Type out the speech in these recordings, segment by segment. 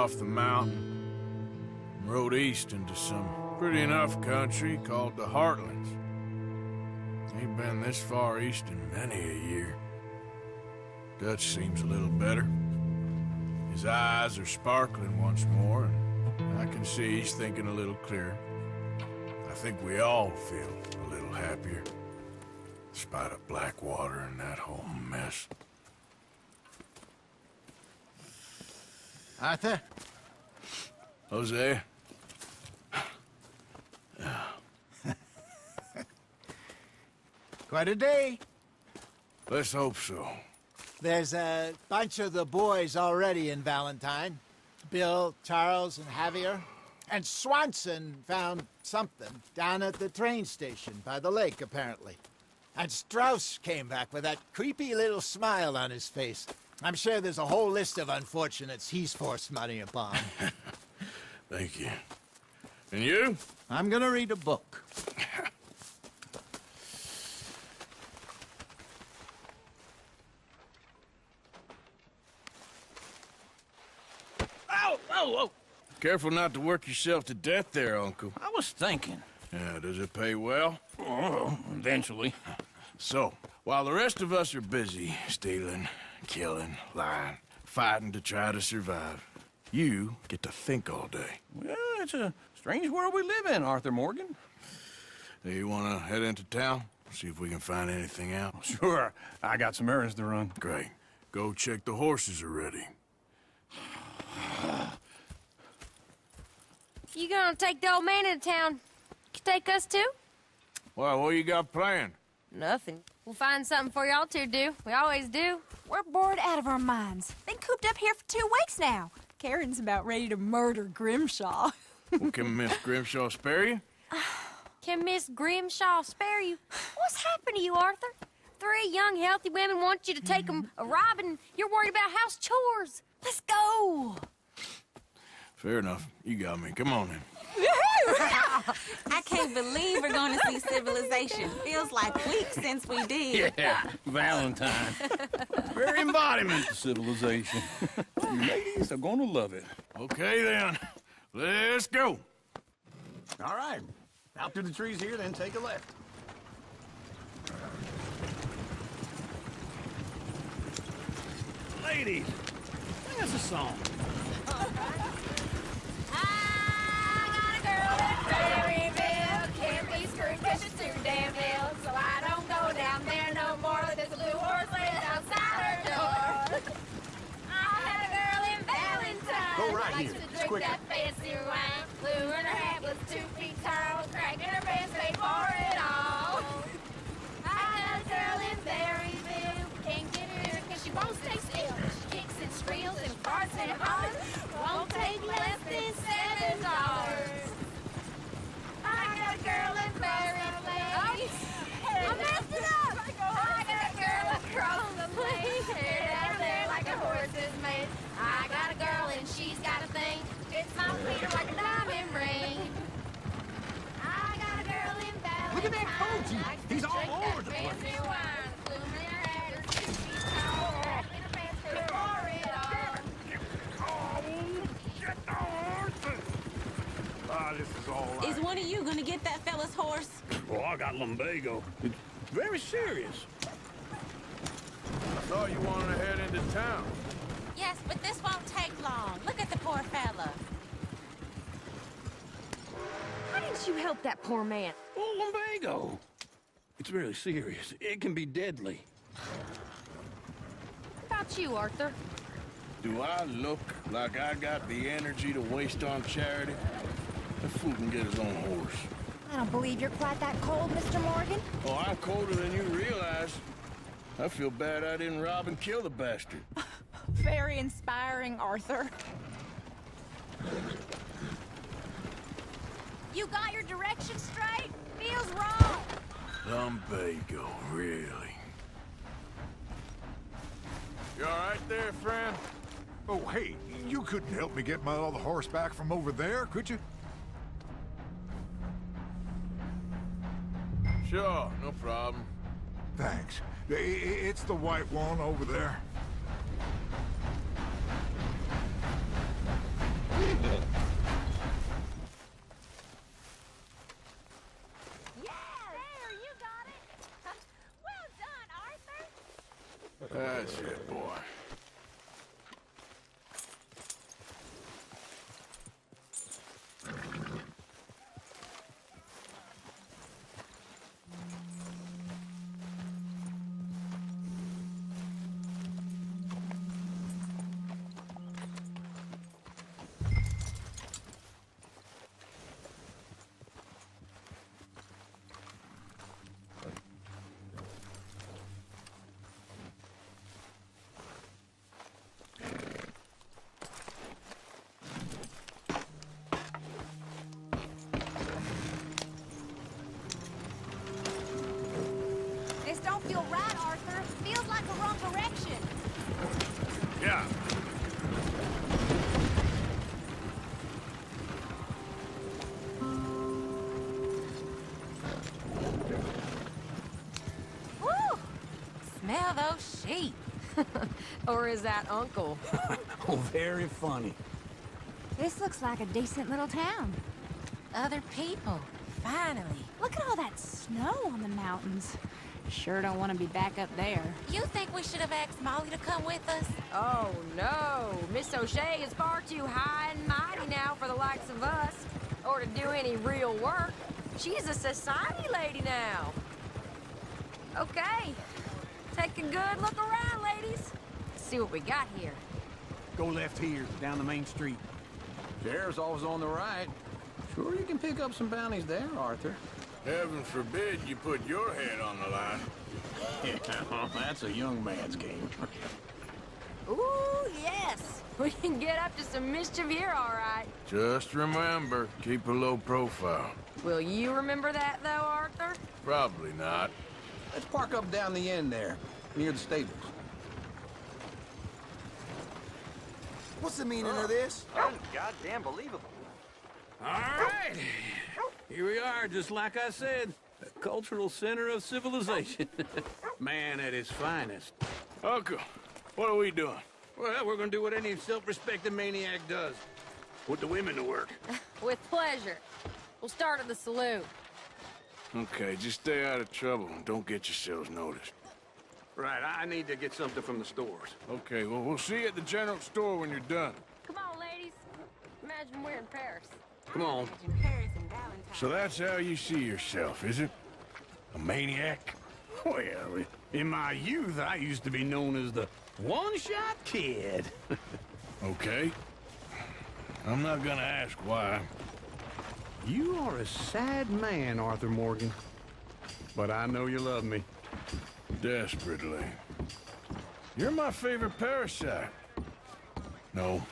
off the mountain and rode east into some pretty enough country called the Heartlands. Ain't been this far east in many a year. Dutch seems a little better. His eyes are sparkling once more, and I can see he's thinking a little clearer. I think we all feel a little happier, despite of Blackwater and that whole mess. Arthur? Jose? Quite a day. Let's hope so. There's a bunch of the boys already in Valentine. Bill, Charles, and Javier. And Swanson found something down at the train station by the lake, apparently. And Strauss came back with that creepy little smile on his face. I'm sure there's a whole list of unfortunates he's forced money upon. Thank you. And you? I'm gonna read a book. Ow! Oh, oh! Careful not to work yourself to death there, Uncle. I was thinking. Yeah, does it pay well? Oh, eventually. So, while the rest of us are busy stealing, killing, lying, fighting to try to survive, you get to think all day. Well, it's a strange world we live in, Arthur Morgan. Do you want to head into town? See if we can find anything out? Sure. I got some errands to run. Great. Go check the horses are ready. You gonna take the old man into town? You take us too? Well, what you got planned? Nothing. We'll find something for y'all to do. We always do. We're bored out of our minds. Been cooped up here for 2 weeks now. Karen's about ready to murder Grimshaw. Well, can Miss Grimshaw spare you? Can Miss Grimshaw spare you? What's happened to you, Arthur? 3 young, healthy women want you to take them a robbing. You're worried about house chores. Let's go. Fair enough. You got me. Come on in. I can't believe we're going to see civilization. Feels like weeks since we did. Yeah, Valentine. Very embodiment of civilization. You ladies are gonna love it. Okay, then. Let's go. All right. Out to the trees here, then take a left. Ladies, sing us a song. Can't be screwed 'cause she's too damn ill. So I don't go down there no more. There's a blue horse laying outside her door. I had a girl in Valentine. Go right likes here. to It's drink quicker. that fancy wine. Blue and her hat was 2 feet tall. Cracking her pants, paid for it all. I had a girl in Berryville. Can't get her 'cause she won't stay still. She kicks and squeals and farts and hollers. Won't take less than $7. I got a girl in Berryville. I messed it up. I got a girl across the plain. Hair down there like a horse's mane. I got a girl and she's got a thing. Fits my feet like a diamond ring. I got a girl in Valentine. Look at that Koji. Likes to He's all drink that over the place. fancy wine. Bloom in her hair is 2 feet tall. Cracking her pants for it all. This is all right. Is one of you going to get that fella's horse? Well, I got lumbago. It's very serious. I thought you wanted to head into town. Yes, but this won't take long. Look at the poor fella. Why didn't you help that poor man? Oh, lumbago. It's really serious. It can be deadly. What about you, Arthur? Do I look like I got the energy to waste on charity? That fool can get his own horse. I don't believe you're quite that cold, Mr. Morgan. Oh, I'm colder than you realize. I feel bad I didn't rob and kill the bastard. Very inspiring, Arthur. You got your directions straight? Feels wrong. Lumbago, really? You all right there, friend? Oh, hey, you couldn't help me get my other horse back from over there, could you? Sure, no problem. Thanks. It's the white one over there. There, you got it. Well done, Arthur. That's it, boy. This don't feel right, Arthur. Feels like the wrong direction. Yeah. Woo! Smell those sheep. Or is that Uncle? Oh, very funny. This looks like a decent little town. Other people. Finally. Look at all that snow on the mountains. Sure don't want to be back up there. You think we should have asked Molly to come with us? Oh, no. Miss O'Shea is far too high and mighty now for the likes of us, or to do any real work. She's a society lady now. Okay. Take a good look around, ladies. See what we got here. Go left here, down the main street. Sheriff's always on the right. Sure you can pick up some bounties there, Arthur. Heaven forbid you put your head on the line. Yeah, well, that's a young man's game. Ooh, yes. We can get up to some mischief here, all right. Just remember, keep a low profile. Will you remember that, though, Arthur? Probably not. Let's park up down the end there, near the stables. What's the meaning of this? Goddamn believable. All right. Here we are, just like I said. The cultural center of civilization. Man at his finest. Uncle, what are we doing? Well, we're gonna do what any self-respecting maniac does. Put the women to work. With pleasure. We'll start at the saloon. Okay, just stay out of trouble and don't get yourselves noticed. Right, I need to get something from the stores. Okay, well, we'll see you at the general store when you're done. Come on, ladies. Imagine we're in Paris. Come on. Paris and Valentine. So that's how you see yourself, is it? A maniac? Well, in my youth, I used to be known as the one-shot kid. Okay. I'm not gonna ask why. You are a sad man, Arthur Morgan. But I know you love me. Desperately. You're my favorite parasite. No.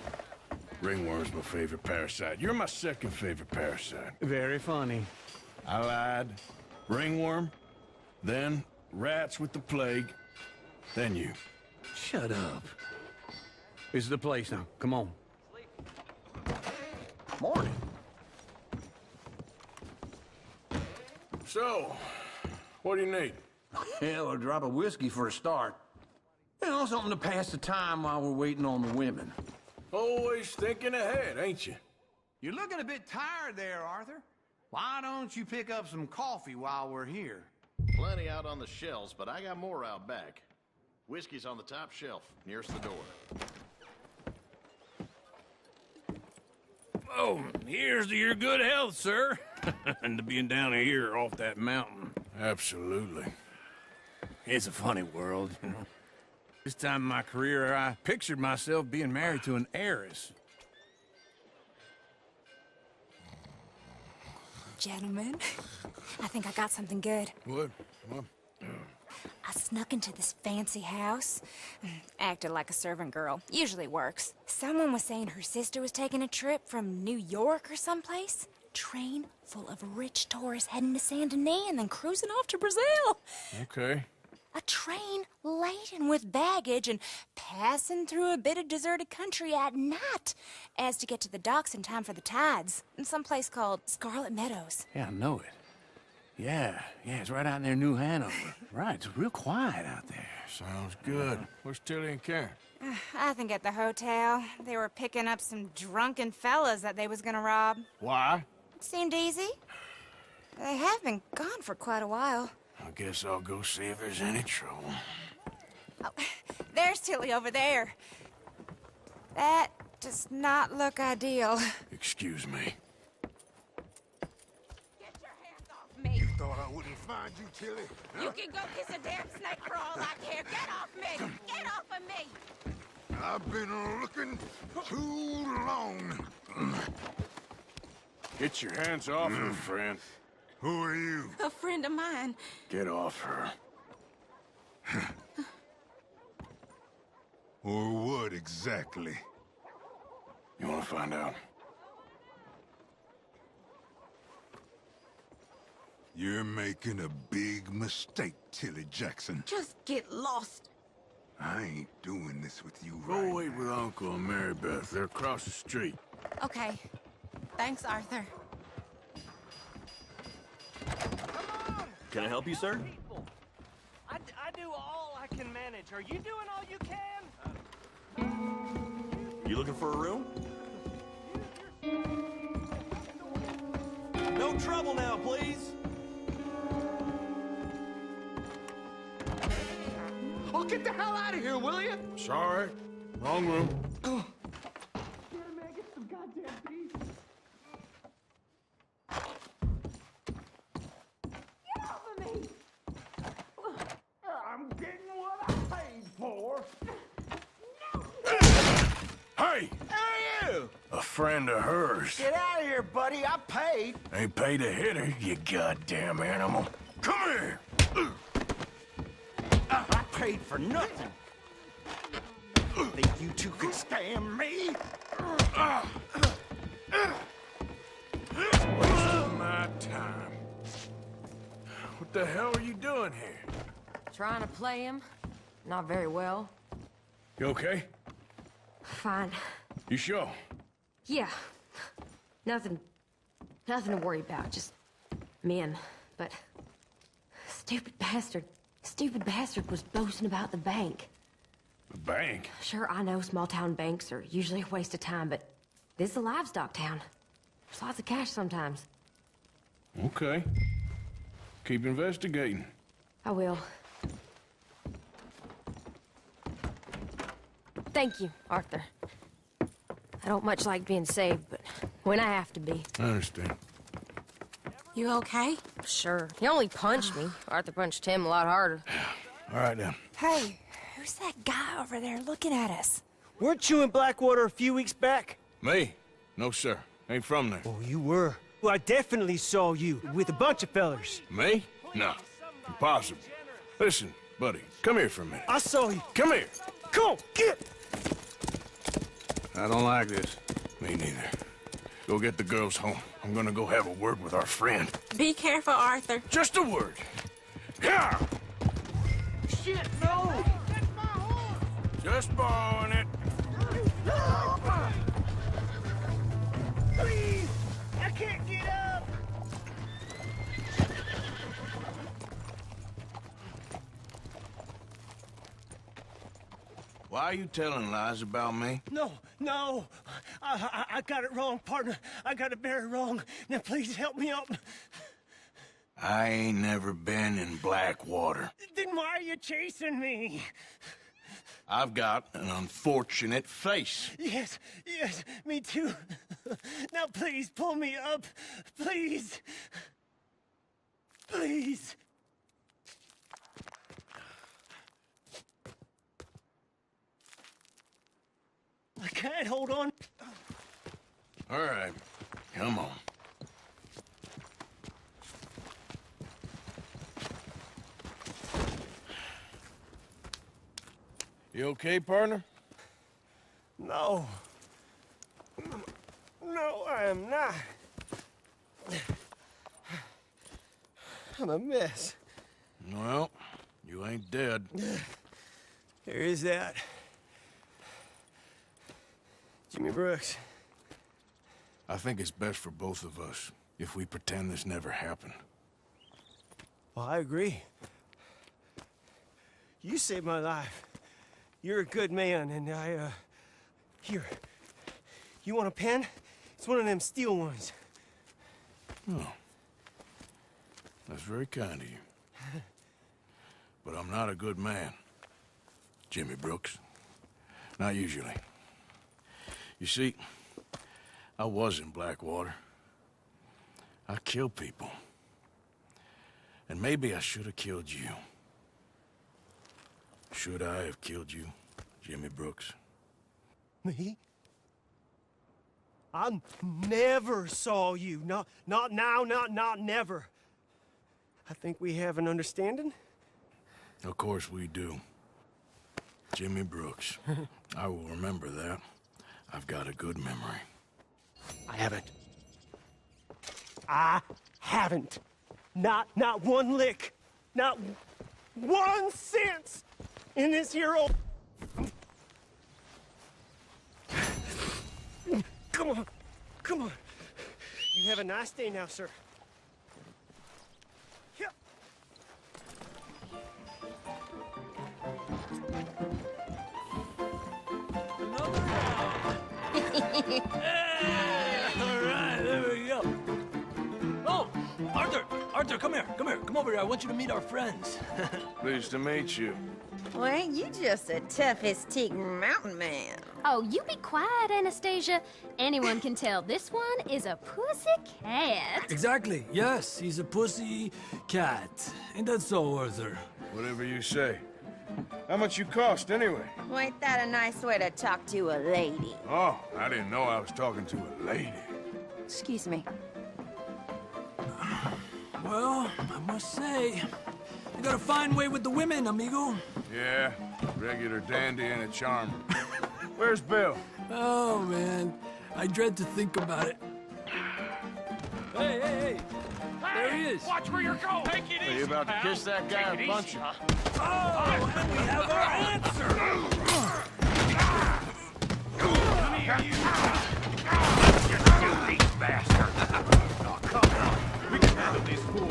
Ringworm's my favorite parasite. You're my second favorite parasite. Very funny. I lied. Ringworm, then rats with the plague, then you. Shut up. This is the place now. Come on. Morning. So, what do you need? Hell, a drop of whiskey for a start. You know, something to pass the time while we're waiting on the women. Always thinking ahead, ain't you? You're looking a bit tired there, Arthur. Why don't you pick up some coffee while we're here? Plenty out on the shelves, but I got more out back. Whiskey's on the top shelf, nearest the door. Oh, here's to your good health, sir. And to being down here off that mountain. Absolutely. It's a funny world, you know. This time in my career, I pictured myself being married to an heiress. Gentlemen, I think I got something good. What? I snuck into this fancy house. Acted like a servant girl. Usually works. Someone was saying her sister was taking a trip from New York or someplace. Train full of rich tourists heading to Saint Denis and then cruising off to Brazil. Okay. A train laden with baggage and passing through a bit of deserted country at night as to get to the docks in time for the tides in some place called Scarlet Meadows. Yeah, I know it. Yeah, it's right out near New Hanover. Right, it's real quiet out there. Sounds good. Where's Tilly and Karen? I think at the hotel. They were picking up some drunken fellas that they was gonna rob. Why? It seemed easy. They have been gone for quite a while. I guess I'll go see if there's any trouble. Oh, there's Tilly over there. That does not look ideal. Excuse me. Get your hands off me. Thought I wouldn't find you, Tilly. You can go kiss a damn snake for all I care. Get off me. Get off of me. I've been looking too long. Get your hands off her, friend. Who are you? A friend of mine. Get off her. Or what exactly? You want to find out? You're making a big mistake, Tilly Jackson. Just get lost. I ain't doing this with you Go right wait now. with Uncle and Mary Beth. They're across the street. Okay. Thanks, Arthur. Can I help you, sir? I do all I can manage. Are you doing all you can? You looking for a room? No trouble now, please. Oh, get the hell out of here, will you? Sorry. Wrong room. I'm getting what I paid for. Hey! Hey, you! A friend of hers. Get out of here, buddy. I paid. Ain't paid to hit her, you goddamn animal. Come here! I paid for nothing. Think you two could scam me? Wasting my time. What the hell are you doing here? Trying to play him. Not very well. You okay? Fine. You sure? Yeah. Nothing to worry about. Just men. But stupid bastard was boasting about the bank. The bank? Sure, I know small town banks are usually a waste of time, but this is a livestock town. There's lots of cash sometimes. Okay. Keep investigating. I will. Thank you, Arthur. I don't much like being saved, but when I have to be. I understand. You okay? Sure. He only punched me. Arthur punched him a lot harder. All right, then. Hey, who's that guy over there looking at us? Weren't you in Blackwater a few weeks back? Me? No, sir. Ain't from there. Oh, you were. Well, I definitely saw you with a bunch of fellers. Me? No. Impossible. Listen, buddy, come here for a minute. I saw you. Come here. Come on, get! I don't like this. Me neither. Go get the girls home. I'm gonna go have a word with our friend. Be careful, Arthur. Just a word. Yeah! Shit, no! Just borrowing it. Please! I can't get up! Why are you telling lies about me? No. I got it wrong, partner. I got it very wrong. Now, please help me up. I ain't never been in Blackwater. Then why are you chasing me? I've got an unfortunate face. Yes, me too. Now, please, pull me up. Please. Please. I can't hold on. All right, come on. You okay, partner? No. No, I am not. I'm a mess. Well, you ain't dead. There is that. Jimmy Brooks. I think it's best for both of us if we pretend this never happened. Well, I agree. You saved my life. You're a good man, and here. You want a pen? It's one of them steel ones. Oh. That's very kind of you. But I'm not a good man, Jimmy Brooks. Not usually. You see, I was in Blackwater. I killed people. And maybe I should have killed you. Should I have killed you, Jimmy Brooks? Me? I never saw you. Not now, not never. I think we have an understanding. Of course we do. Jimmy Brooks. I will remember that. I've got a good memory. I haven't. Not one lick. Not 1 cent in this here old... Come on. You have a nice day now, sir. Yep. Another round. All right, there we go. Oh, Arthur, come here. Come over here. I want you to meet our friends. Pleased to meet you. Well, ain't you just the toughest teak mountain man? Oh, you be quiet, Anastasia. Anyone can tell this one is a pussy cat. Exactly. Yes, he's a pussy cat. Ain't that so, Arthur? Whatever you say. How much you cost, anyway? Well, ain't that a nice way to talk to a lady? Oh, I didn't know I was talking to a lady. Excuse me. Well, I must say, you got a fine way with the women, amigo. Yeah, regular dandy and a charmer. Where's Bill? Oh, man. I dread to think about it. Hey! There he is. Watch where you're going. Take it easy. Are you about to kiss that guy a bunch? Oh, and we have our answer. Come here, you filthy bastard. Oh, come on. We can handle these fools.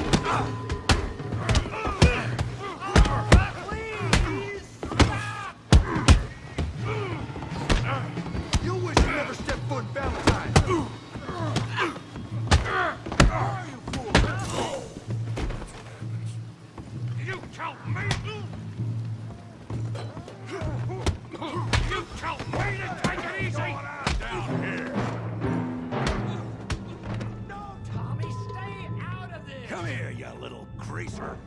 You wish you never stepped foot in Valentine. You told me. You told me to take it easy. Down here. No, Tommy, stay out of this. Come here, you little greaser.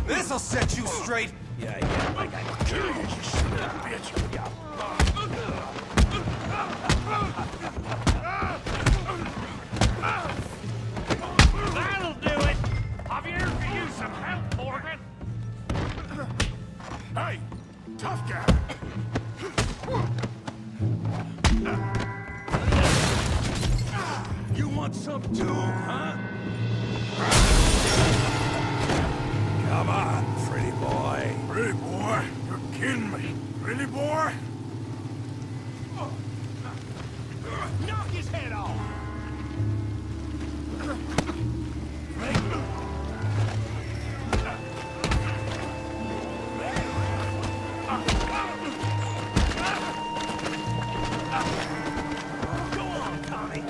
This'll set you straight. Yeah, I got you, you son of a bitch. Yeah. That'll do it. Javier could use some help, Morgan. Hey, tough guy. You want some too, huh? Come on, pretty boy. Pretty boy, you're kidding me. Pretty boy? Knock his head off. Go on, Tommy.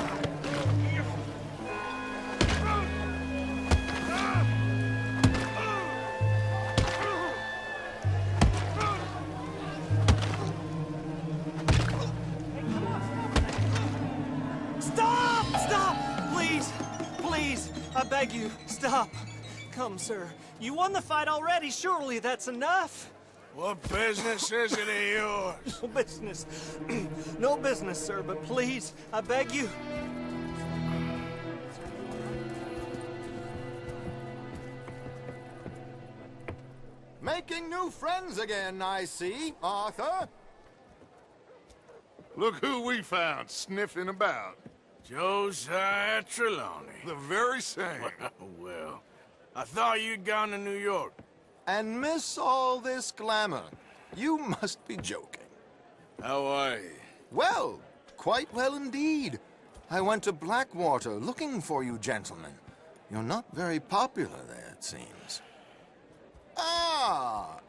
Stop! Please, I beg you, stop. Come, sir. You won the fight already. Surely that's enough. What business is it of yours? No business. No business, sir, but please, I beg you. Making new friends again, I see, Arthur. Look who we found sniffing about. Josiah Trelawney. The very same. Well, I thought you'd gone to New York. And miss all this glamour. You must be joking. How are you? Well, quite well indeed. I went to Blackwater looking for you gentlemen. You're not very popular there, it seems. Ah,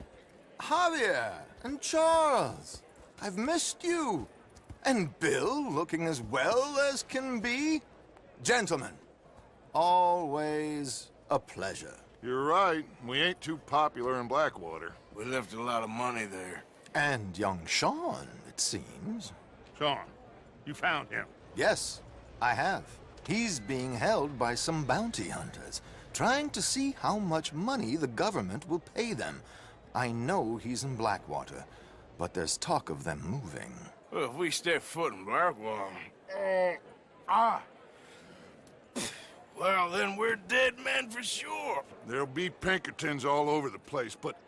Javier and Charles. I've missed you. And Bill looking as well as can be. Gentlemen, always a pleasure. You're right. We ain't too popular in Blackwater. We left a lot of money there. And young Sean, it seems. Sean, you found him? Yes, I have. He's being held by some bounty hunters, trying to see how much money the government will pay them. I know he's in Blackwater, but there's talk of them moving. Well, if we step foot in Blackwater... Well, then we're dead men for sure. There'll be Pinkertons all over the place, but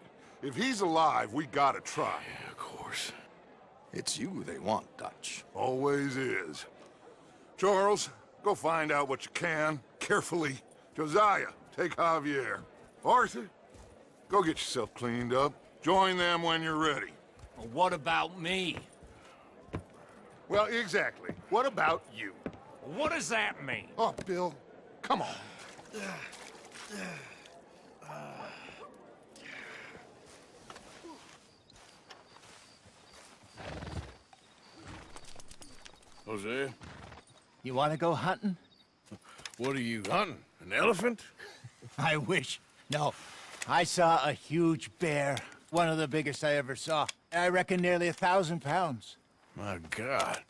if he's alive, we gotta try. Yeah, of course. It's you they want, Dutch. Always is. Charles, go find out what you can, carefully. Josiah, take Javier. Arthur, go get yourself cleaned up. Join them when you're ready. Well, what about me? Well, exactly. What about you? What does that mean? Oh, Bill, come on. Jose, You want to go hunting? what are you hunting? An elephant? I wish. No. I saw a huge bear. One of the biggest I ever saw. I reckon nearly 1,000 pounds. My God.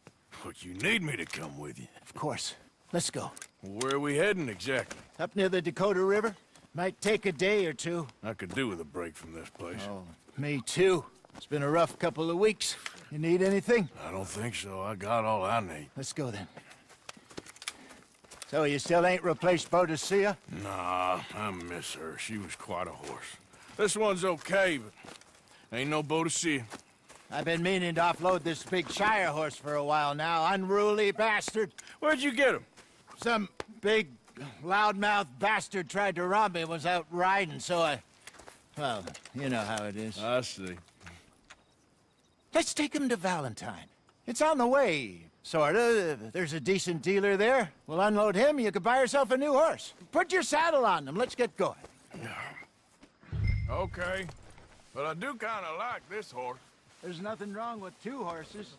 But you need me to come with you. Of course. Let's go. Where are we heading exactly? Up near the Dakota River. Might take a day or two. I could do with a break from this place. Oh, me too. It's been a rough couple of weeks. You need anything? I don't think so. I got all I need. Let's go then. So you still ain't replaced Boadicea? Nah, I miss her. She was quite a horse. This one's okay, but ain't no Boadicea. I've been meaning to offload this big Shire horse for a while now. Unruly bastard. Where'd you get him? Some big, loudmouth bastard tried to rob me and was out riding, so I... Well, you know how it is. I see. Let's take him to Valentine. It's on the way, sorta. There's a decent dealer there. We'll unload him, you could buy yourself a new horse. Put your saddle on him, let's get going. Okay, but I do kind of like this horse. There's nothing wrong with two horses,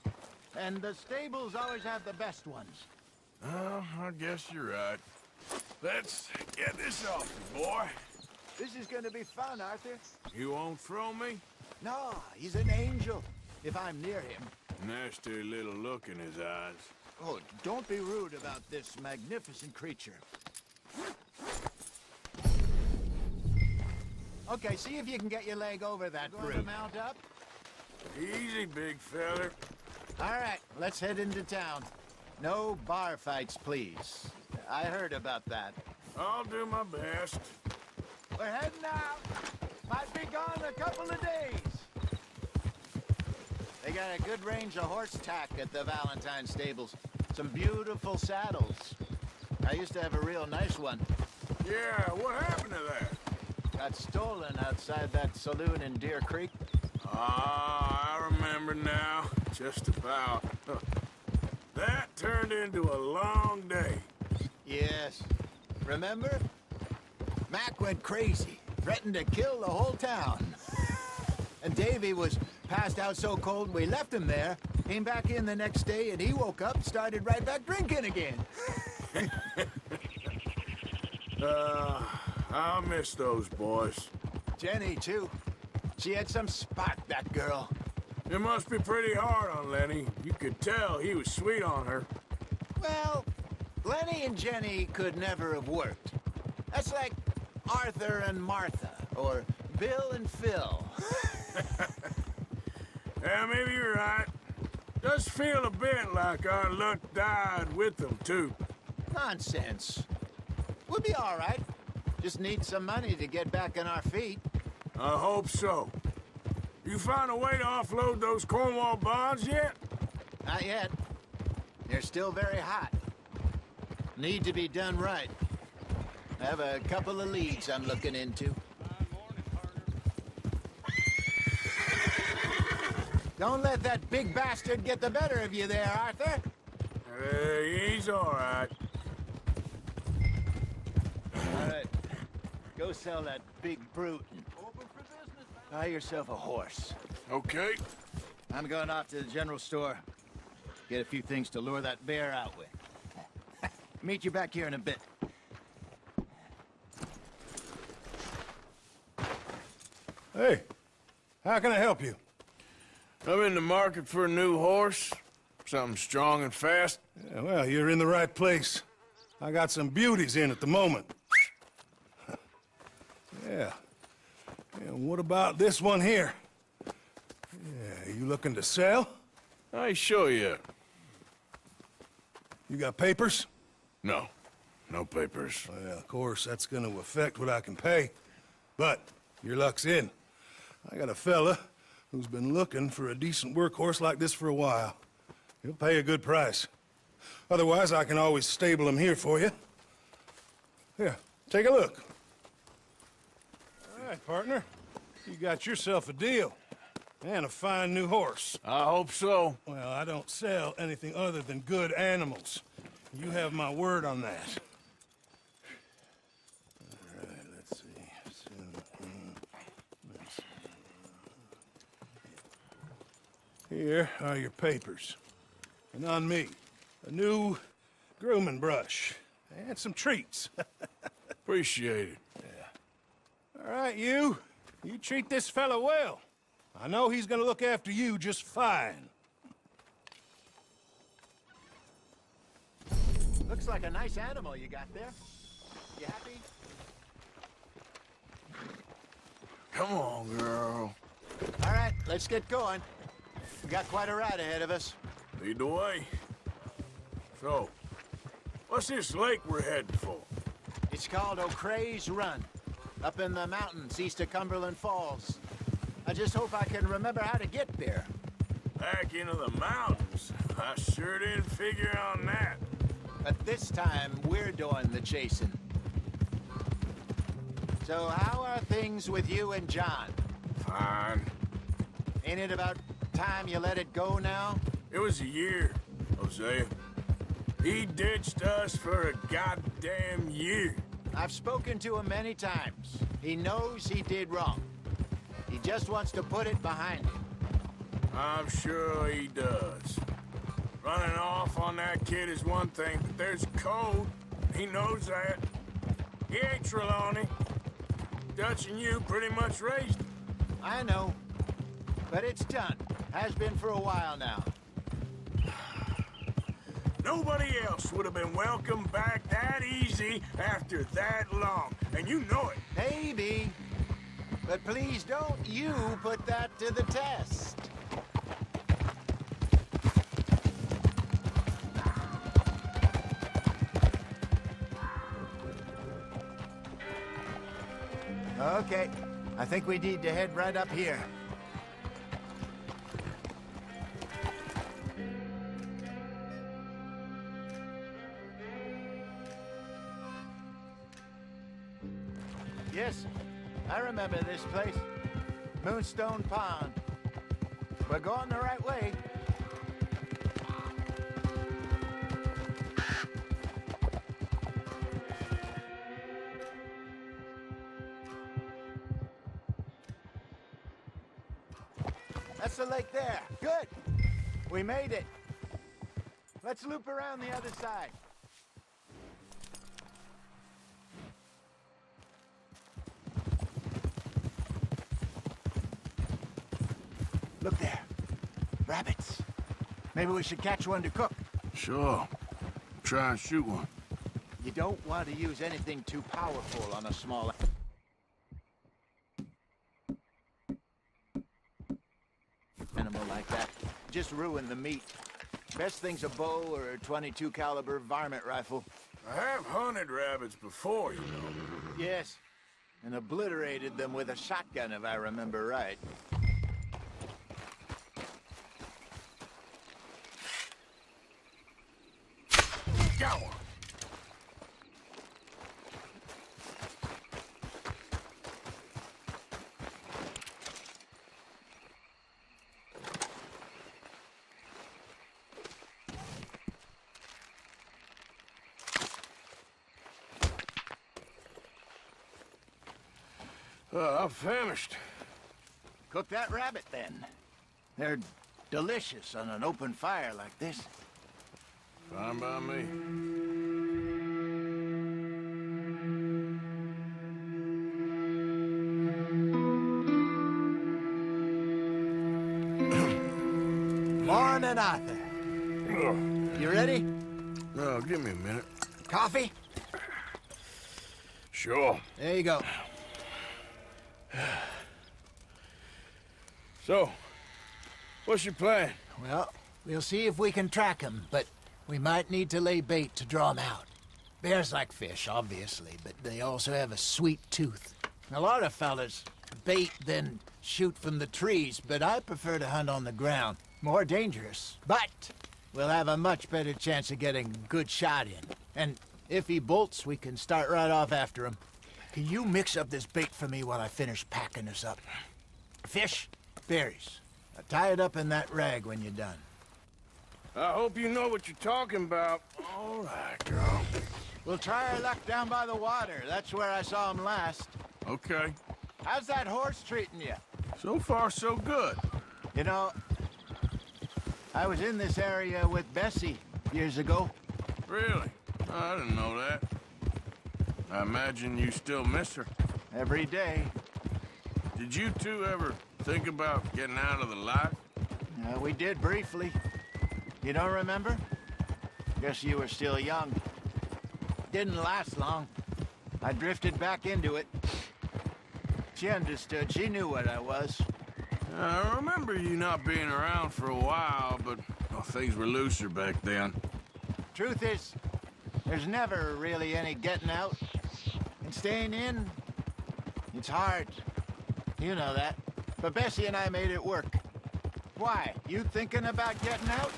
and the stables always have the best ones. Oh, I guess you're right. Let's get this off you, boy. This is gonna be fun, Arthur. You won't throw me? No, he's an angel, if I'm near him. Nasty little look in his eyes. Oh, don't be rude about this magnificent creature. Okay, see if you can get your leg over that brute. Going to mount up? Easy, big feller. All right, let's head into town. No bar fights, please. I heard about that. I'll do my best. We're heading out. Might be gone a couple of days. They got a good range of horse tack at the Valentine stables. Some beautiful saddles. I used to have a real nice one. Yeah, what happened to that? Got stolen outside that saloon in Deer Creek. Ah, I remember now. Just about. That turned into a long day. Yes. Remember? Mac went crazy, threatened to kill the whole town. And Davy was passed out so cold we left him there, came back in the next day, and he woke up, started right back drinking again. I'll miss those boys. Jenny, too. She had some spark, that girl. It must be pretty hard on Lenny. You could tell he was sweet on her. Well, Lenny and Jenny could never have worked. That's like Arthur and Martha, or Bill and Phil. Yeah, maybe you're right. Does feel a bit like our luck died with them, too. Nonsense. We'll be all right. Just need some money to get back on our feet. I hope so. You find a way to offload those Cornwall bonds yet? Not yet. They're still very hot. Need to be done right. I have a couple of leads I'm looking into. Don't let that big bastard get the better of you there, Arthur. He's all right. All right. Go sell that big brute and buy yourself a horse. Okay. I'm going off to the general store. Get a few things to lure that bear out with. Meet you back here in a bit. Hey, how can I help you? I'm in the market for a new horse. Something strong and fast. Yeah, well, you're in the right place. I got some beauties in at the moment. Yeah. And what about this one here? Yeah, you looking to sell? I show you. You got papers? No. No papers. Well, of course, that's gonna affect what I can pay. But your luck's in. I got a fella who's been looking for a decent workhorse like this for a while. He'll pay a good price. Otherwise, I can always stable him here for you. Here, take a look. All right, partner. You got yourself a deal. And a fine new horse. I hope so. Well, I don't sell anything other than good animals. You have my word on that. All right, let's see. Here are your papers. And on me, a new grooming brush. And some treats. Appreciate it. Yeah. All right, you treat this fella well. I know he's gonna look after you just fine. Looks like a nice animal you got there. You happy? Come on, girl. All right, let's get going. We got quite a ride ahead of us. Lead the way. So, what's this lake we're heading for? It's called O'Creagh's Run, up in the mountains east of Cumberland Falls. I just hope I can remember how to get there. Back into the mountains? I sure didn't figure on that. But this time, we're doing the chasing. So how are things with you and John? Fine. Ain't it about time you let it go now? It was a year, Hosea. He ditched us for a goddamn year. I've spoken to him many times. He knows he did wrong. He just wants to put it behind him. I'm sure he does. Running off on that kid is one thing, but there's code. He knows that. He ain't Trelawney. Dutch and you pretty much raised him. I know. But it's done. Has been for a while now. Nobody else would have been welcomed back that easy after that long. And you know it. Maybe. But please don't you put that to the test. Okay, I think we need to head right up here. Yes, I remember this place. Moonstone Pond. We're going the right way. That's the lake there. Good. We made it. Let's loop around the other side. Look there. Rabbits. Maybe we should catch one to cook. Sure. Try and shoot one. You don't want to use anything too powerful on a small animal like that. Just ruin the meat. Best thing's a bow or a .22 caliber varmint rifle. I have hunted rabbits before, you know. Yes. And obliterated them with a shotgun, if I remember right. Got one. I'm famished. Cook that rabbit, then. They're delicious on an open fire like this. Fine by me. Morning, Arthur. You ready? No, give me a minute. Coffee? Sure. There you go. So, what's your plan? Well, we'll see if we can track him, but we might need to lay bait to draw him out. Bears like fish, obviously, but they also have a sweet tooth. A lot of fellas bait, then shoot from the trees, but I prefer to hunt on the ground. More dangerous, but we'll have a much better chance of getting a good shot in. And if he bolts, we can start right off after him. Can you mix up this bait for me while I finish packing this up? Fish, berries. Now tie it up in that rag when you're done. I hope you know what you're talking about. All right, girl. We'll try our luck down by the water. That's where I saw him last. Okay. How's that horse treating you? So far, so good. You know, I was in this area with Bessie years ago. Really? I didn't know that. I imagine you still miss her. Every day. Did you two ever think about getting out of the life? We did briefly. You don't remember? Guess you were still young. Didn't last long. I drifted back into it. She understood. She knew what I was. I remember you not being around for a while, but well, things were looser back then. Truth is, there's never really any getting out. And staying in, it's hard. You know that. But Bessie and I made it work. Why? You thinking about getting out?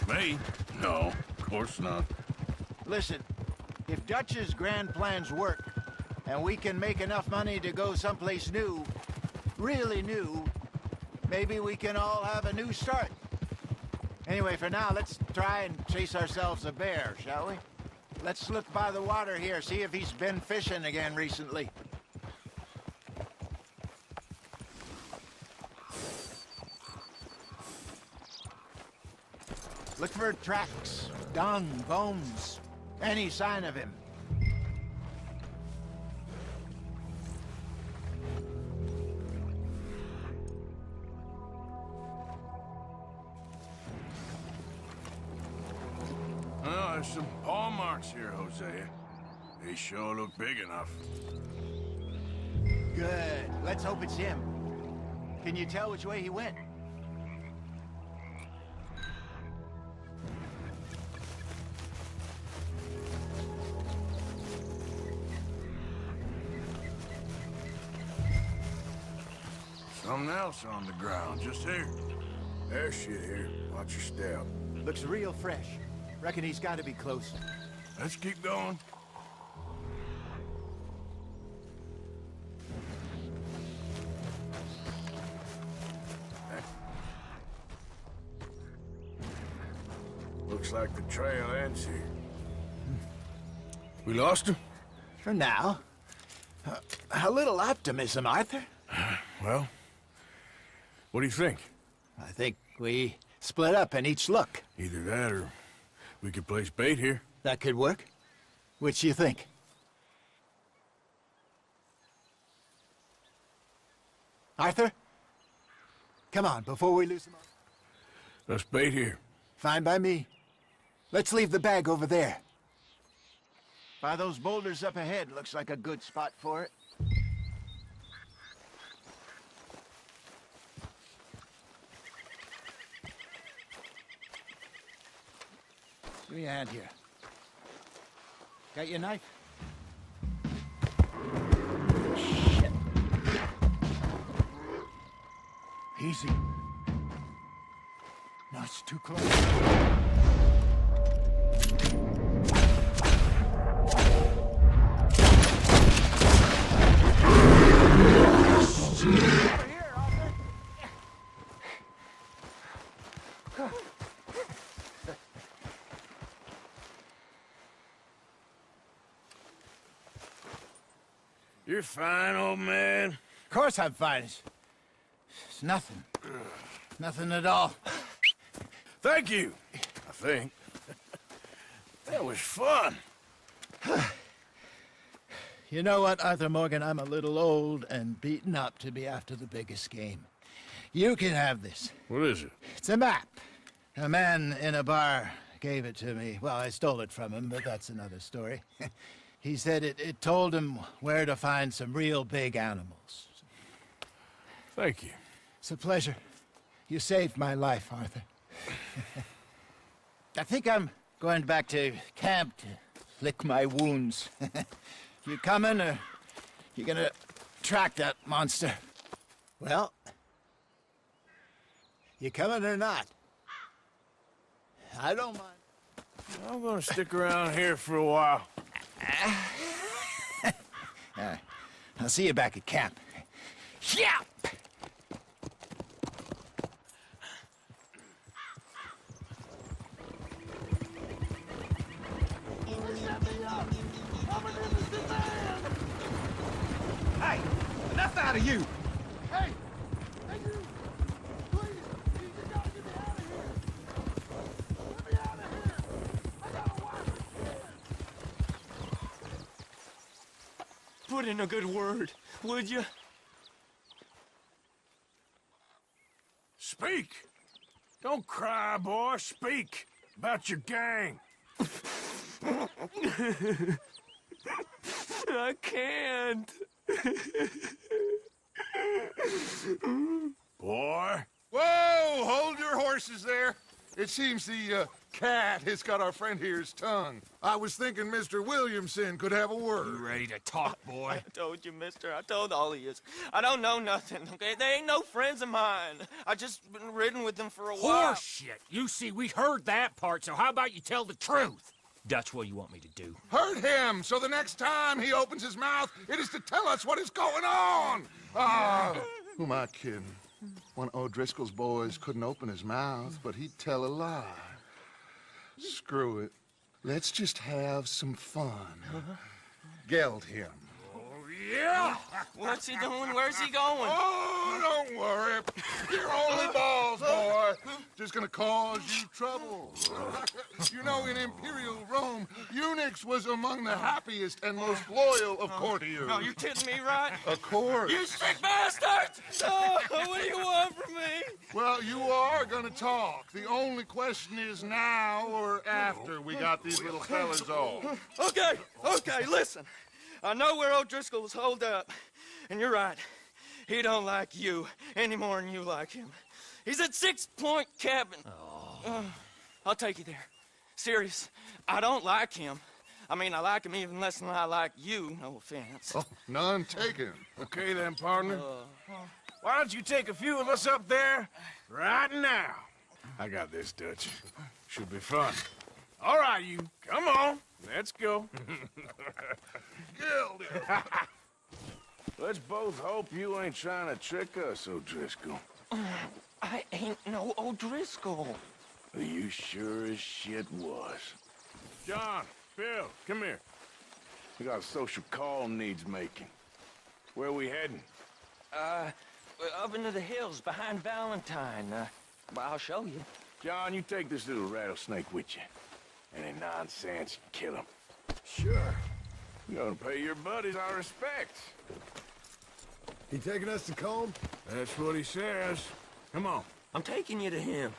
Me? No, of course not. Listen, if Dutch's grand plans work, and we can make enough money to go someplace new, really new, maybe we can all have a new start. Anyway, for now, let's try and chase ourselves a bear, shall we? Let's look by the water here, see if he's been fishing again recently. Look for tracks, dung, bones, any sign of him. Well, there's some paw marks here, Hosea. They sure look big enough. Good. Let's hope it's him. Can you tell which way he went? Something else on the ground, just here. There's shit here. Watch your step. Looks real fresh. Reckon he's got to be close. Let's keep going. Looks like the trail ends here. We lost him? For now. A little optimism, Arthur. Well, what do you think? I think we split up and each look. Either that or we could place bait here. That could work. Which you think? Arthur? Come on, before we lose him. Let's bait here. Fine by me. Let's leave the bag over there. By those boulders up ahead, looks like a good spot for it. Give me a hand here. Got your knife? Shit. Easy. No, it's too close. You're fine, old man. Of course I'm fine. It's nothing. Nothing at all. Thank you, I think. That was fun. You know what, Arthur Morgan? I'm a little old and beaten up to be after the biggest game. You can have this. What is it? It's a map. A man in a bar gave it to me. Well, I stole it from him, but that's another story. He said it told him where to find some real big animals. Thank you. It's a pleasure. You saved my life, Arthur. I think I'm going back to camp to lick my wounds. You coming, or you gonna track that monster? Well, you coming or not? I don't mind. I'm gonna stick around here for a while. All right. I'll see you back at camp. Yeah! Hey, enough out of you! Hey! Hey, you! Please! You gotta get me out of here! Get me out of here! I got a wife and kids! Put in a good word, would you? Speak! Don't cry, boy. Speak about your gang. I can't. Boy. Whoa! Hold your horses there. It seems the cat has got our friend here's tongue. I was thinking Mr. Williamson could have a word. You ready to talk, boy? I told you, mister. I told all of you. I don't know nothing, okay? They ain't no friends of mine. I just been riding with them for a while. Horseshit. You see, we heard that part, so how about you tell the truth? That's what you want me to do. Hurt him, so the next time he opens his mouth, it is to tell us what is going on. Who am I kidding? One of O'Driscoll's boys couldn't open his mouth, but he'd tell a lie. Screw it. Let's just have some fun. Geld him. Yeah! What's he doing? Where's he going? Oh, don't worry. You're only balls, boy. Just gonna cause you trouble. You know, in Imperial Rome, eunuchs was among the happiest and most loyal of courtiers. No, you're kidding me, right? Of course. You sick bastard! No, what do you want from me? Well, you are gonna talk. The only question is now or after we got these little fellas off. Okay, listen. I know where O'Driscoll was holed up, and you're right. He don't like you any more than you like him. He's at 6 Point Cabin. I'll take you there. Serious, I don't like him. I mean, I like him even less than I like you, no offense. Oh, none taken. Okay then, partner. Why don't you take a few of us up there right now? I got this, Dutch. Should be fun. All right, you. Come on. Let's go. Let's both hope you ain't trying to trick us, O'Driscoll. I ain't no O'Driscoll. You sure as shit was. John, Bill, come here. We got a social call needs making. Where are we heading? Up into the hills behind Valentine. Well, I'll show you. John, you take this little rattlesnake with you. Any nonsense, kill him. Sure. You're gonna pay your buddies our respects. He taking us to Combe? That's what he says. Come on. I'm taking you to him.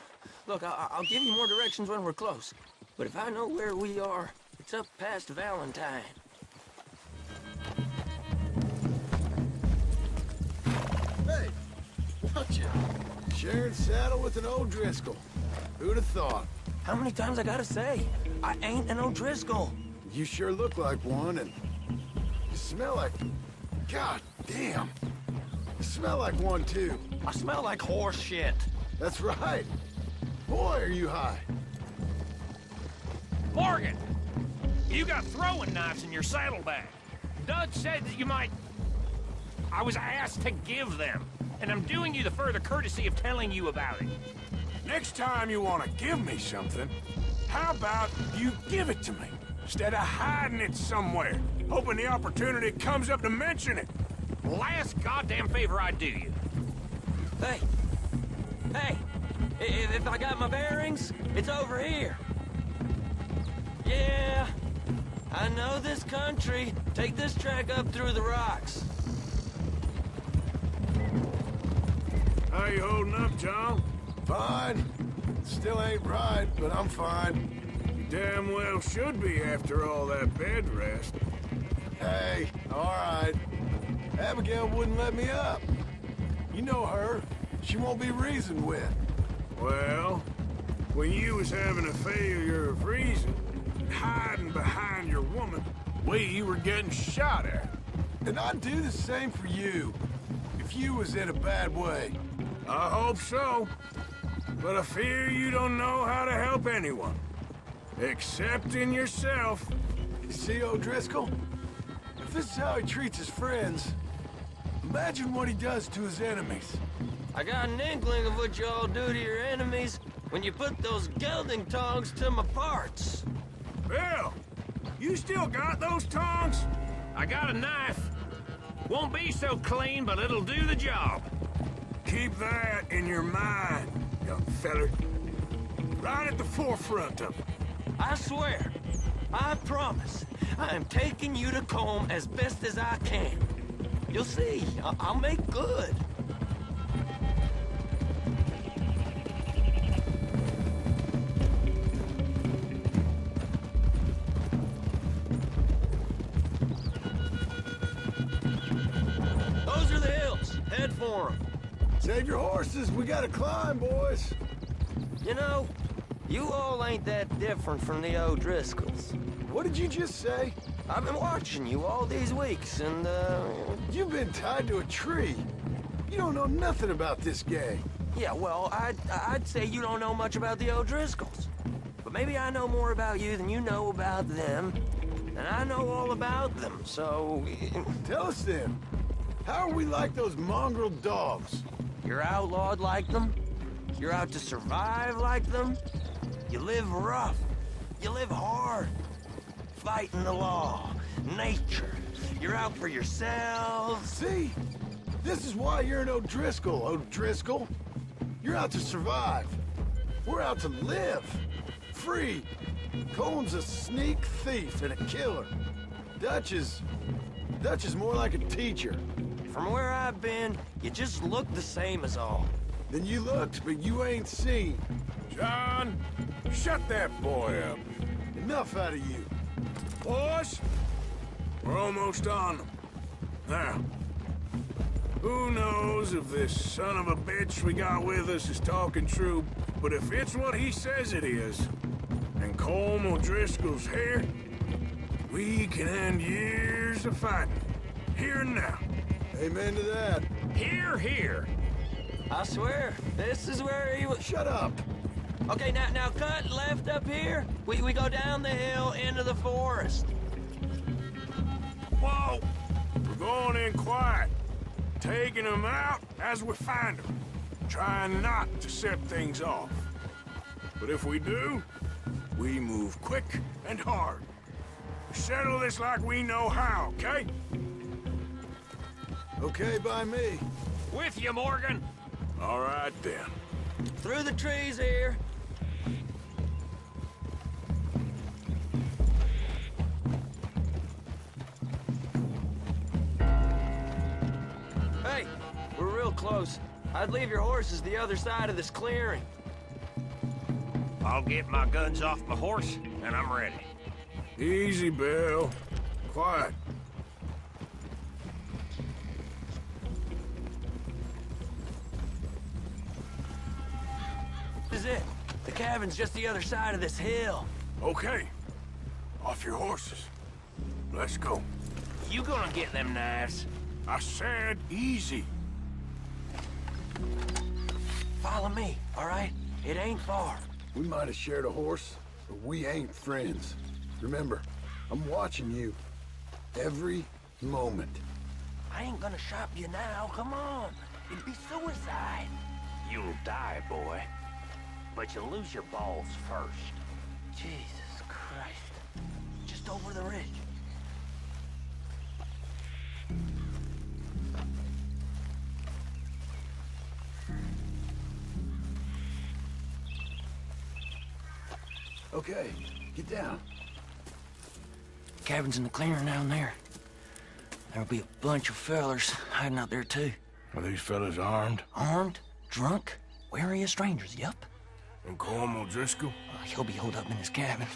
Look, I'll give you more directions when we're close. But if I know where we are, it's up past Valentine. Hey, watch you. Sharing saddle with an O'Driscoll. Who'd have thought? How many times I gotta say? I ain't an O'Driscoll. You sure look like one, and you smell like... God damn. You smell like one, too. I smell like horse shit. That's right. Boy, are you high. Morgan! You got throwing knives in your saddlebag. Dud said that you might... I was asked to give them, and I'm doing you the further courtesy of telling you about it. Next time you want to give me something, how about you give it to me, instead of hiding it somewhere, hoping the opportunity comes up to mention it? Last goddamn favor I'd do you. Hey! Hey! If I got my bearings, it's over here. Yeah, I know this country. Take this track up through the rocks. How you holding up, John? Fine. Still ain't right, but I'm fine. You damn well should be after all that bed rest. Hey, all right. Abigail wouldn't let me up. You know her. She won't be reasoned with. Well, when you was having a failure of reason, hiding behind your woman, we were getting shot at. And I'd do the same for you, if you was in a bad way. I hope so. But I fear you don't know how to help anyone. Except in yourself. You see O'Driscoll? If this is how he treats his friends, imagine what he does to his enemies. I got an inkling of what you all do to your enemies when you put those gelding tongs to my parts. Bill, you still got those tongs? I got a knife. Won't be so clean, but it'll do the job. Keep that in your mind, young feller. Right at the forefront of it. I swear, I promise, I am taking you to Combe as best as I can. You'll see, I'll make good. Those are the hills. Head for them. Save your horses. We gotta climb, boys. You know, you all ain't that different from the O'Driscolls. What did you just say? I've been watching you all these weeks, and, You've been tied to a tree. You don't know nothing about this gang. Yeah, well, I'd say you don't know much about the O'Driscolls. But maybe I know more about you than you know about them. And I know all about them, so... Tell us then. How are we like those mongrel dogs? You're outlawed like them. You're out to survive like them. You live rough. You live hard. Fighting the law, nature. You're out for yourselves. See? This is why you're an O'Driscoll, O'Driscoll. You're out to survive. We're out to live. Free. Comb's a sneak thief and a killer. Dutch is more like a teacher. From where I've been, you just look the same as all. Then you looked, but you ain't seen. John, shut that boy up. Enough out of you. Boys, we're almost on them. Now, who knows if this son of a bitch we got with us is talking true, but if it's what he says it is, and Colm O'Driscoll's here, we can end years of fighting, here and now. Amen to that. Here, here. I swear, this is where he was... Shut up. Okay, now cut left up here. We go down the hill into the forest. Whoa! We're going in quiet, taking them out as we find them, trying not to set things off. But if we do, we move quick and hard. Settle this like we know how, okay? Okay by me. With you, Morgan. All right, then. Through the trees here. Hey, we're real close. I'd leave your horses the other side of this clearing. I'll get my guns off my horse, and I'm ready. Easy, Bill. Quiet. This is it. The cabin's just the other side of this hill. Okay. Off your horses. Let's go. You gonna get them knives? I said easy. Follow me, all right? It ain't far. We might have shared a horse, but we ain't friends. Remember, I'm watching you. Every moment. I ain't gonna shop you now, come on. It'd be suicide. You'll die, boy. But you'll lose your balls first. Jesus Christ. Just over the ridge. Okay, get down. Cabin's in the clearing down there. There'll be a bunch of fellers hiding out there, too. Are these fellas armed? Armed, drunk, wary of strangers, yup. And Colm O'Driscoll? He'll be holed up in his cabin.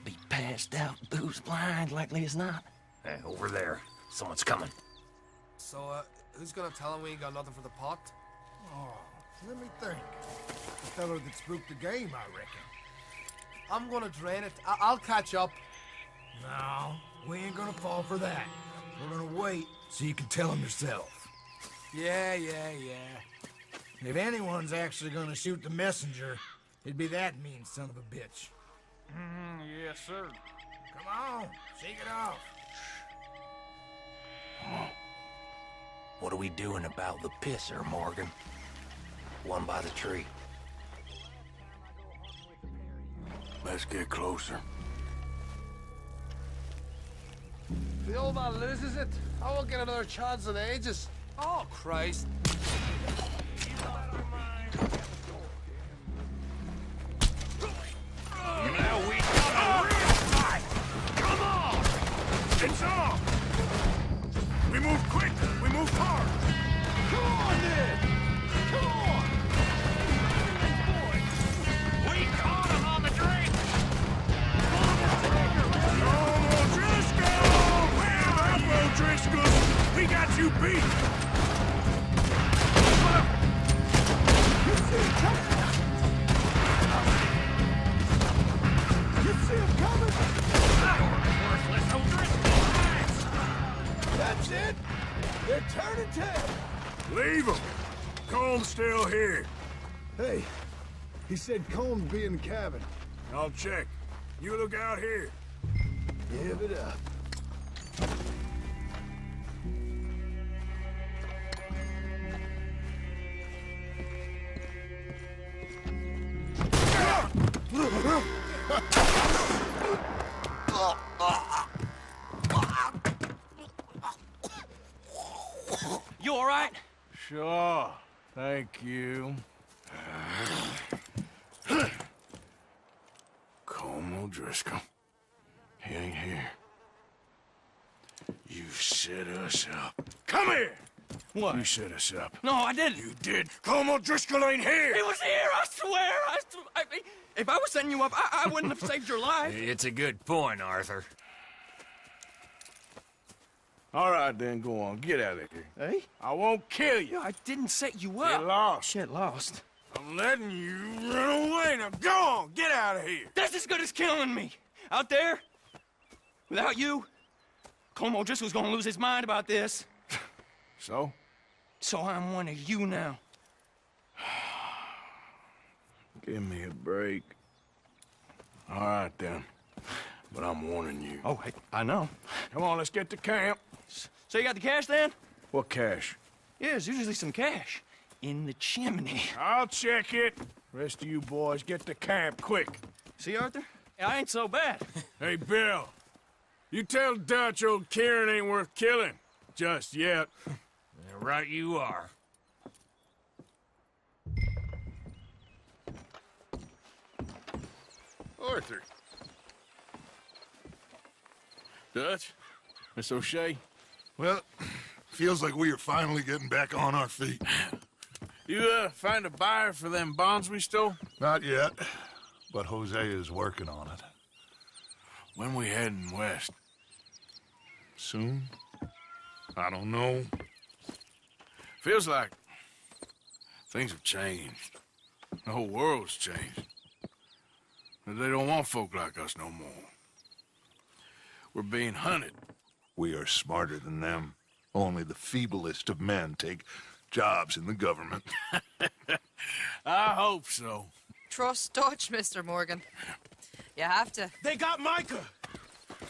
Be passed out, booze blind, likely as not. Hey, over there. Someone's coming. So, who's gonna tell him we ain't got nothing for the pot? Oh, let me think. The fellow that spooked the game, I reckon. I'm gonna drain it. I'll catch up. No, we ain't gonna fall for that. We're gonna wait so you can tell him yourself. Yeah. If anyone's actually gonna shoot the messenger, it'd be that mean son of a bitch. Yes, sir. Come on, shake it off. What are we doing about the pisser, Morgan? One by the tree. Let's get closer. If the old man loses it, I won't get another chance in ages. Oh, Christ. Now we got a real fight! Come on! It's on! We move quick! We move hard! Come on, then! Come on! We caught him on the drink! Pull the trigger! O'Driscoll! Well, up, O'Driscoll! We got you beat! You see him coming? Worthless O'Driscoll! That's it! They're turning tail! Leave him! Colm's still here. Hey, he said Colm's be in the cabin. I'll check. You look out here. Give it up. You all right? Sure. Thank you. Colm O'Driscoll. He ain't here. You set us up. Come here! What? You set us up. No, I didn't. You did. Colm O'Driscoll ain't here! He was here, I swear! If I was setting you up, I wouldn't have saved your life. It's a good point, Arthur. All right, then, go on. Get out of here. Hey? I won't kill you. I didn't set you up. Get lost. Shit, lost. I'm letting you run away. Now go on. Get out of here. That's as good as killing me. Out there, without you, Colm O'Driscoll's gonna lose his mind about this. So? So I'm one of you now. Give me a break. All right, then. But I'm warning you. Oh, I know. Come on, let's get to camp. So you got the cash, then? What cash? Yeah, there's usually some cash. In the chimney. I'll check it. Rest of you boys, get to camp, quick. See, Arthur? I ain't so bad. Hey, Bill. You tell Dutch old Kieran ain't worth killing. Just yet. Right you are. Arthur. Dutch? Miss O'Shea? Well, feels like we are finally getting back on our feet. You, find a buyer for them bonds we stole? Not yet, but Hosea is working on it. When we heading west? Soon? I don't know. Feels like things have changed. The whole world's changed. They don't want folk like us no more. We're being hunted. We are smarter than them. Only the feeblest of men take jobs in the government. I hope so. Trust Dutch, Mr. Morgan. You have to. They got Micah!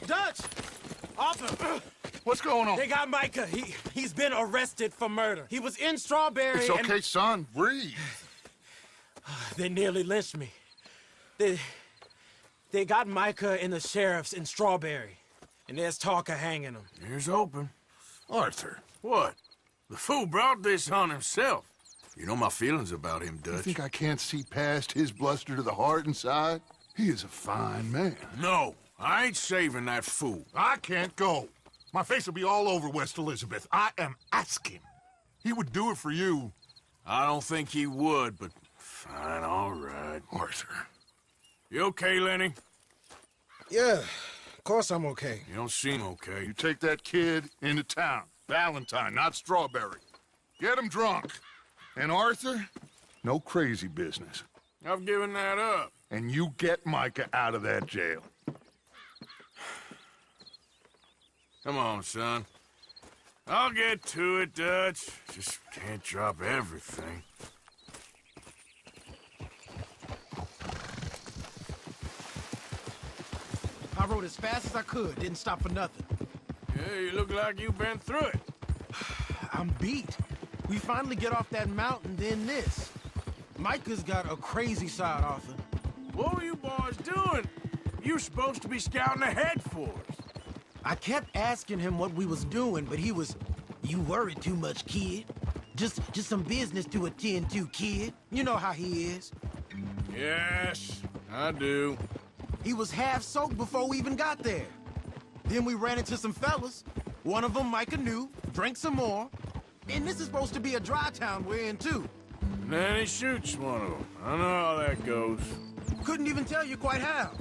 Dutch! Arthur! What's going on? They got Micah. He's been arrested for murder. He was in Strawberry. It's okay, son. Breathe. They nearly lynched me. They got Micah and the sheriffs in Strawberry. And there's talk of hanging him. Here's open. Arthur, what? The fool brought this on himself. You know my feelings about him, Dutch. You think I can't see past his bluster to the heart inside? He is a fine man. No, I ain't saving that fool. I can't go. My face will be all over West Elizabeth. I am asking. He would do it for you. I don't think he would, but fine, all right. Arthur. You okay, Lenny? Yeah, of course I'm okay. You don't seem okay. You take that kid into town. Valentine, not Strawberry. Get him drunk. And Arthur, no crazy business. I've given that up. And you get Micah out of that jail. Come on, son. I'll get to it, Dutch. Just can't drop everything. I rode as fast as I could, didn't stop for nothing. Yeah, you look like you've been through it. I'm beat. We finally get off that mountain, then this. Micah's got a crazy side, Arthur. What were you boys doing? You were supposed to be scouting ahead for us. I kept asking him what we was doing, but he was, "You worry too much, kid. Just some business to attend to, kid. You know how he is." Yes, I do. He was half soaked before we even got there. Then we ran into some fellas. One of them Micah knew, drank some more. And this is supposed to be a dry town we're in, too. And then he shoots one of them. I know how that goes. Couldn't even tell you quite how.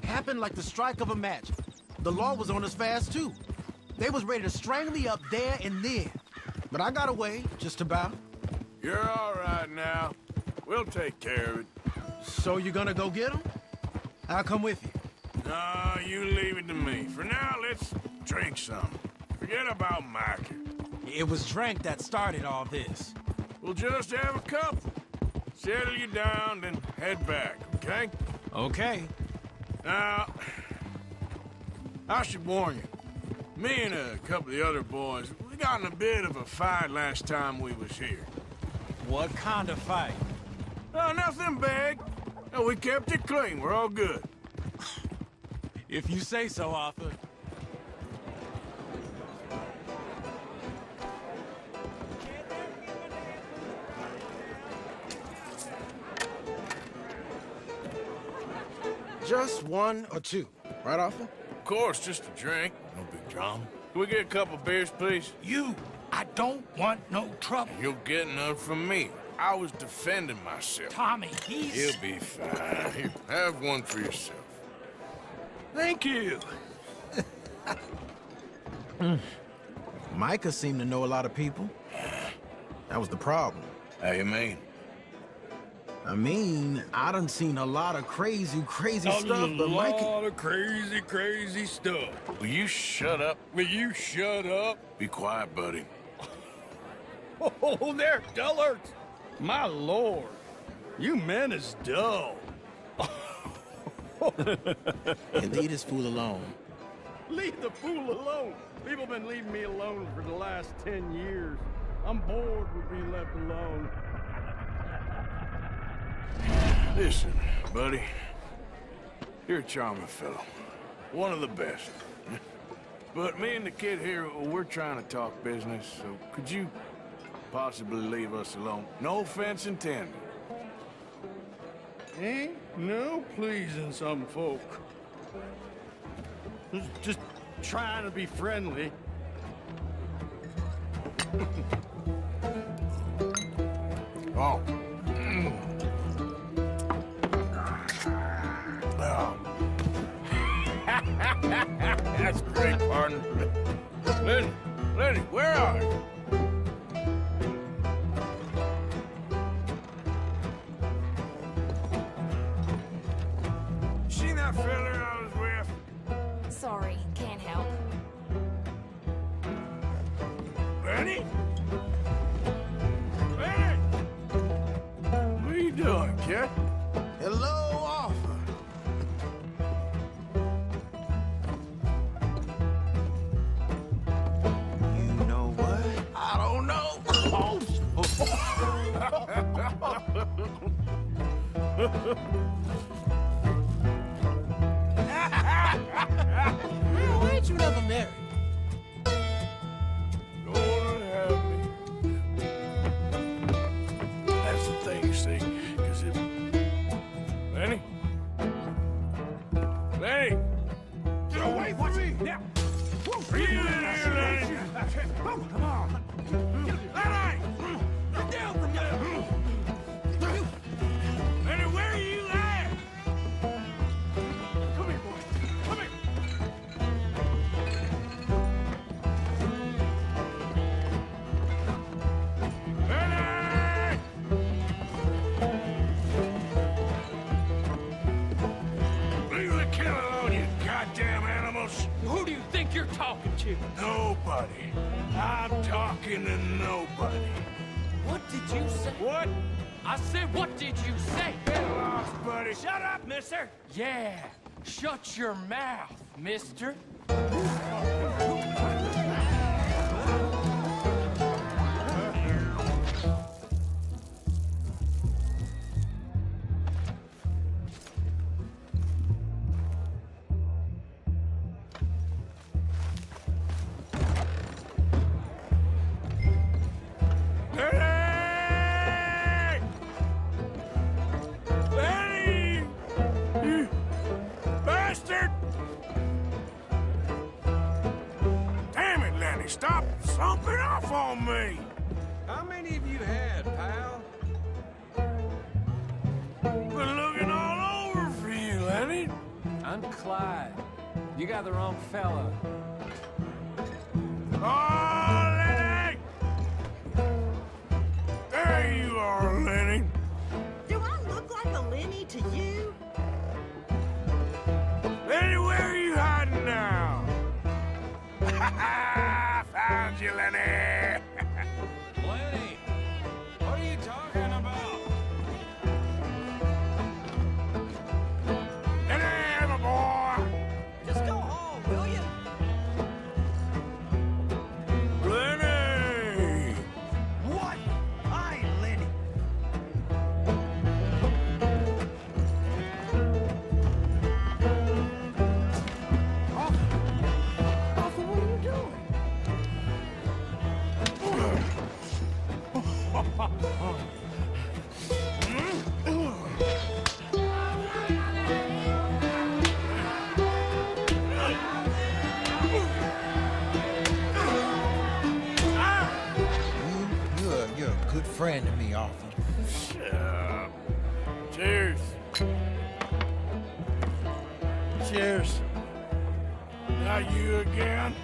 Happened like the strike of a match. The law was on us fast, too. They was ready to strangle me up there and then. But I got away, just about. You're all right now. We'll take care of it. So you gonna go get him? I'll come with you. No, you leave it to me. For now, let's drink some. Forget about Micah. It was drink that started all this. We'll just have a couple. Settle you down, then head back, okay? Okay. Now, I should warn you. Me and a couple of the other boys, we got in a bit of a fight last time we was here. What kind of fight? Oh, nothing big. No, we kept it clean. We're all good. If you say so, Arthur. Just one or two, right, Arthur? Of course, just a drink. No big drama. Can we get a couple beers, please? I don't want no trouble. You'll get none from me. I was defending myself. Tommy, he's... He'll be fine. Here, have one for yourself. Thank you. Micah seemed to know a lot of people. That was the problem. How you mean? I mean, I done seen a lot of crazy stuff, but Micah... A lot of crazy stuff. Will you shut up? Will you shut up? Be quiet, buddy. Oh, they're dullards. My lord. You men is dull. And leave this fool alone. Leave the fool alone. People been leaving me alone for the last 10 years. I'm bored with being left alone. Listen, buddy. You're a charming fellow. One of the best. But me and the kid here, we're trying to talk business, so could you possibly leave us alone? No offense intended. Ain't no pleasing some folk. Just trying to be friendly. Oh. That's great, partner. Lenny, where are you? Seen that fella I was with? Sorry, can't help. Lenny? Lenny! What are you doing, kid? Hello, Arthur. You know what? I don't know. Why ain't you never married? Lord help me. That's the thing, you see, because if... Lenny? you? Nobody. I'm talking to nobody. What did you say? What? I said, what did you say? Get lost, buddy. Shut up, mister. Yeah, shut your mouth, mister. Stop slumping off on me! How many have you had, pal? Been looking all over for you, Lenny. I'm Clyde. You got the wrong fella. Oh, Lenny! There you are, Lenny. Do I look like a Lenny to you? Lenny, where are you hiding now? Found you, Lenny! Lenny, what are you talking about? Lenny, my boy! Just go home, will you? Lenny! What? I ain't Lenny. Arthur, what are you doing? You're a good friend to me, Arthur. Shut up. Cheers. Cheers. Not you again?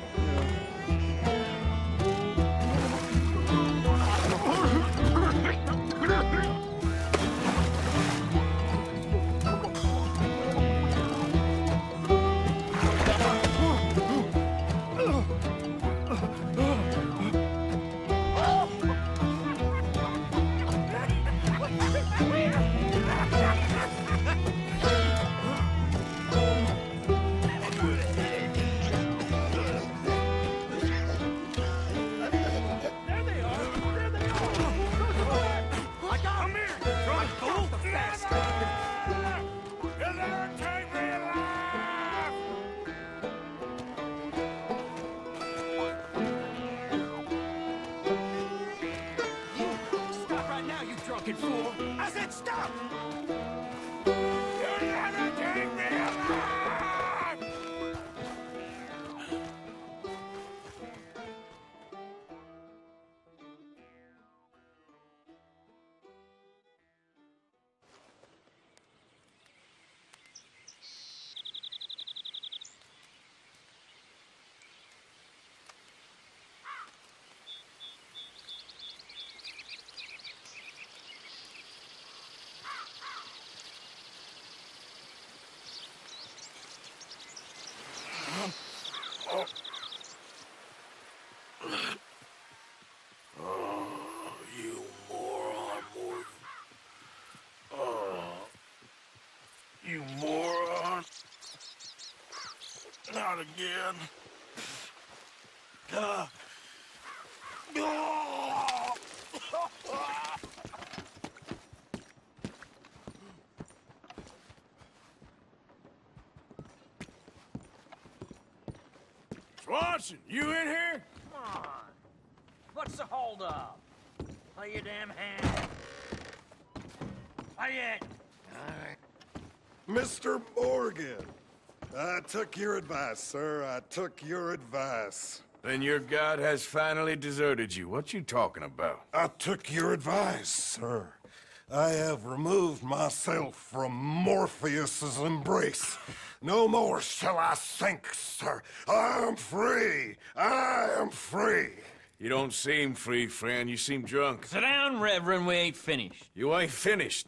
Fool. I said stop! You'll never take me alive! Oh, you moron, Morgan. Oh, you moron. Not again. Swanson, you in here? Come on. What's the holdup? Lay your damn hand. Lay it. Mr. Morgan, I took your advice, sir. I took your advice. Then your god has finally deserted you. What you talking about? I took your advice, sir. I have removed myself from Morpheus's embrace. No more shall I sink, sir. I am free. I am free. You don't seem free, friend. You seem drunk. Sit down, Reverend. We ain't finished. You ain't finished.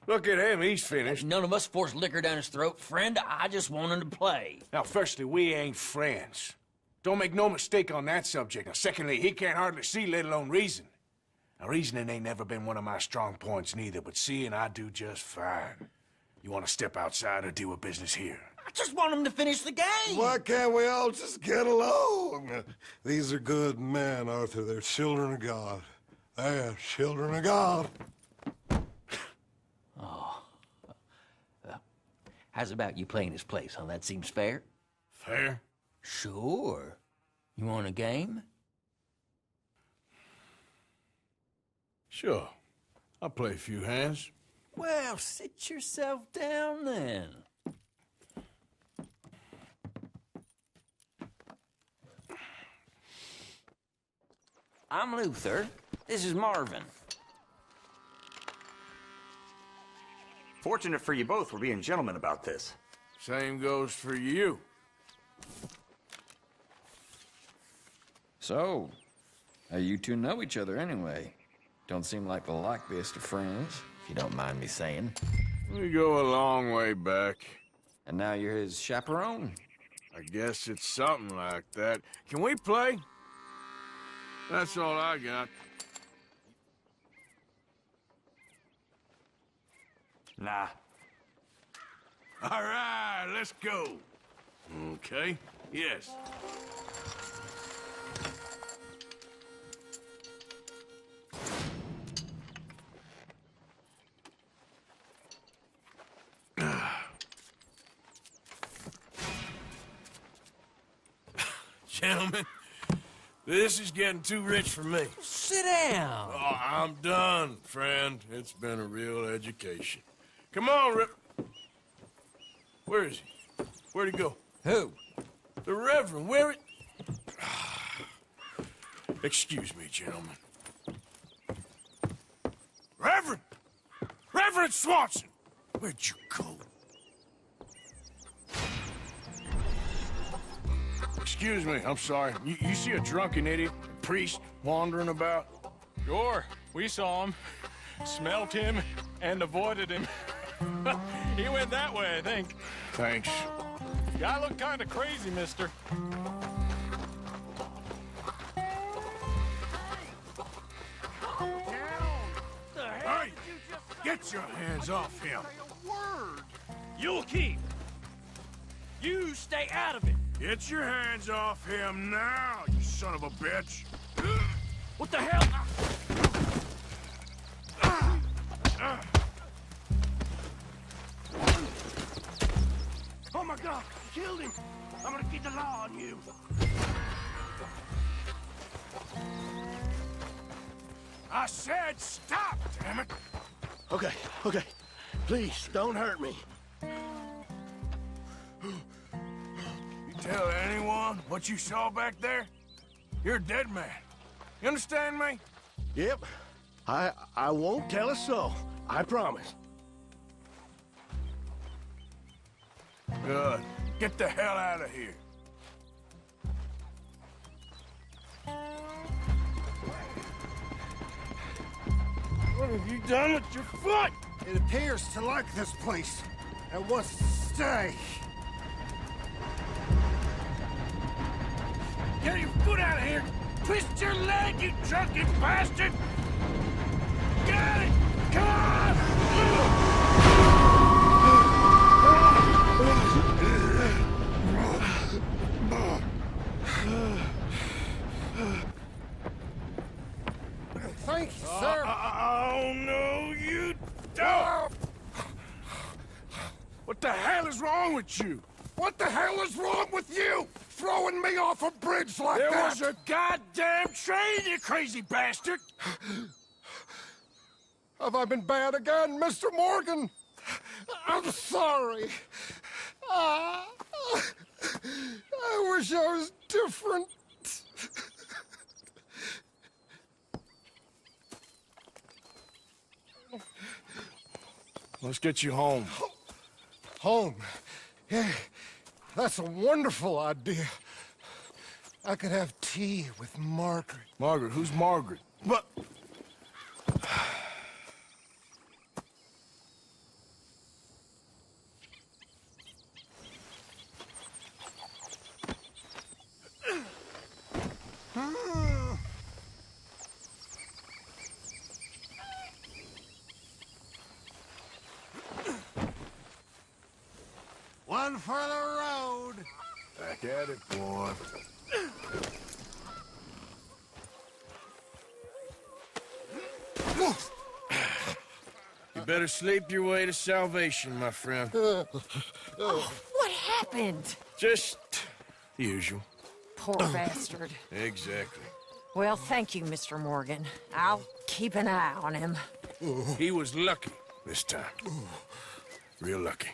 Look at him. He's finished. None of us forced liquor down his throat. Friend, I just wanted to play. Now, firstly, we ain't friends. Don't make no mistake on that subject. Now, secondly, he can't hardly see, let alone reason. Now, reasoning ain't never been one of my strong points neither, but seeing I do just fine. You want to step outside or deal with business here? I just want him to finish the game. Why can't we all just get along? These are good men, Arthur. They're children of God. They're children of God. Oh. How's about you playing his place, huh? That seems fair? Fair? Sure. You want a game? Sure. I'll play a few hands. Well, sit yourself down then. I'm Luther. This is Marvin. Fortunate for you both we're being gentlemen about this. Same goes for you. So, how you two know each other anyway? Don't seem like the likeliest of friends, if you don't mind me saying. We go a long way back. And now you're his chaperone? I guess it's something like that. Can we play? That's all I got. Nah. All right, let's go. Okay, yes. Gentlemen, this is getting too rich for me. Sit down. Oh, I'm done, friend. It's been a real education. Come on, Rip. Where is he? Where'd he go? Who? The Reverend. Where it? Excuse me, gentlemen. Reverend! Reverend Swanson! Where'd you go? Excuse me, I'm sorry. You see a drunken idiot, a priest, wandering about? Sure, we saw him, smelt him, and avoided him. He went that way, I think. Thanks. Guy looked kind of crazy, mister. Hey! Get your hands off him! You'll keep. You stay out of it. Get your hands off him now, you son of a bitch! What the hell? Oh my God! You killed him! I'm gonna get the law on you! I said stop, damn it! Okay, okay. Please, don't hurt me. You tell anyone what you saw back there? You're a dead man. You understand me? Yep. I won't tell a soul. I promise. Good. Get the hell out of here. What have you done with your foot? It appears to like this place and wants to stay. Get your foot out of here! Twist your leg, you drunken bastard! Get it! Come on! Thank you, sir. Oh, no, you don't! What the hell is wrong with you? What the hell is wrong with you? Throwing me off a bridge like There that? was a goddamn train, you crazy bastard! Have I been bad again, Mr. Morgan? I'm sorry. I wish I was different. Let's get you home. Home? Yeah, that's a wonderful idea. I could have tea with Margaret. Margaret? Who's Margaret? But... for the road. Back at it, boy. You better sleep your way to salvation, my friend. Oh, what happened? Just the usual. Poor bastard. Exactly. Well, thank you, Mr. Morgan. I'll keep an eye on him. He was lucky this time. Real lucky.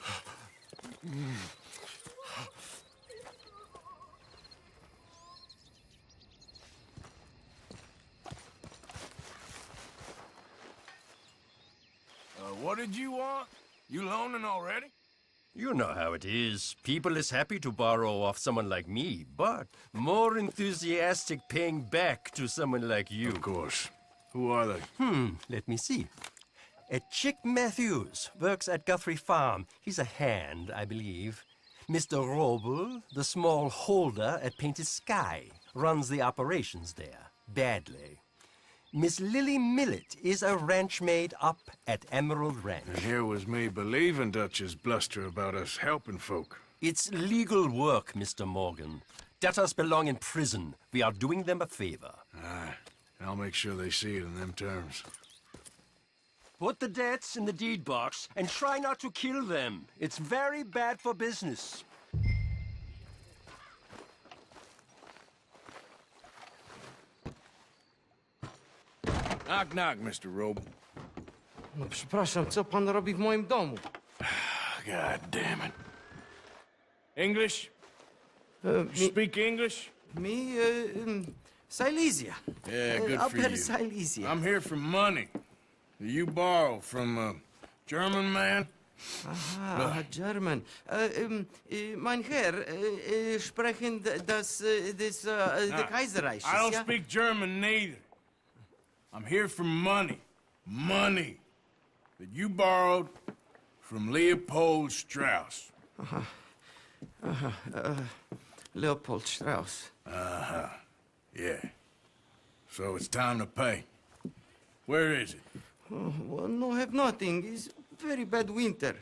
What did you want? You loaning already? You know how it is. People is happy to borrow off someone like me, but more enthusiastic paying back to someone like you. Of course. Who are they? Let me see. Chick Matthews works at Guthrie Farm. He's a hand, I believe. Mr. Roble, the small holder at Painted Sky, runs the operations there, badly. Miss Lily Millet is a ranch maid up at Emerald Ranch. And here was me believing Dutch's bluster about us helping folk. It's legal work, Mr. Morgan. Debtors belong in prison. We are doing them a favor. Aye. I'll make sure they see it in them terms. Put the debts in the deed box and try not to kill them. It's very bad for business. Knock, knock, Mr. Robe. No, przepraszam, co pan robi w moim domu? God damn it. English? You speak English? Me, Silesia. Yeah, good for Upper you. Silesia. I'm here for money. You borrow from a German man? Aha, German. Mein Herr, sprechen the Kaiserreich. I don't speak German neither. I'm here for money. Money that you borrowed from Leopold Strauss. Leopold Strauss. Yeah. So it's time to pay. Where is it? Well, no, have nothing. It's very bad winter.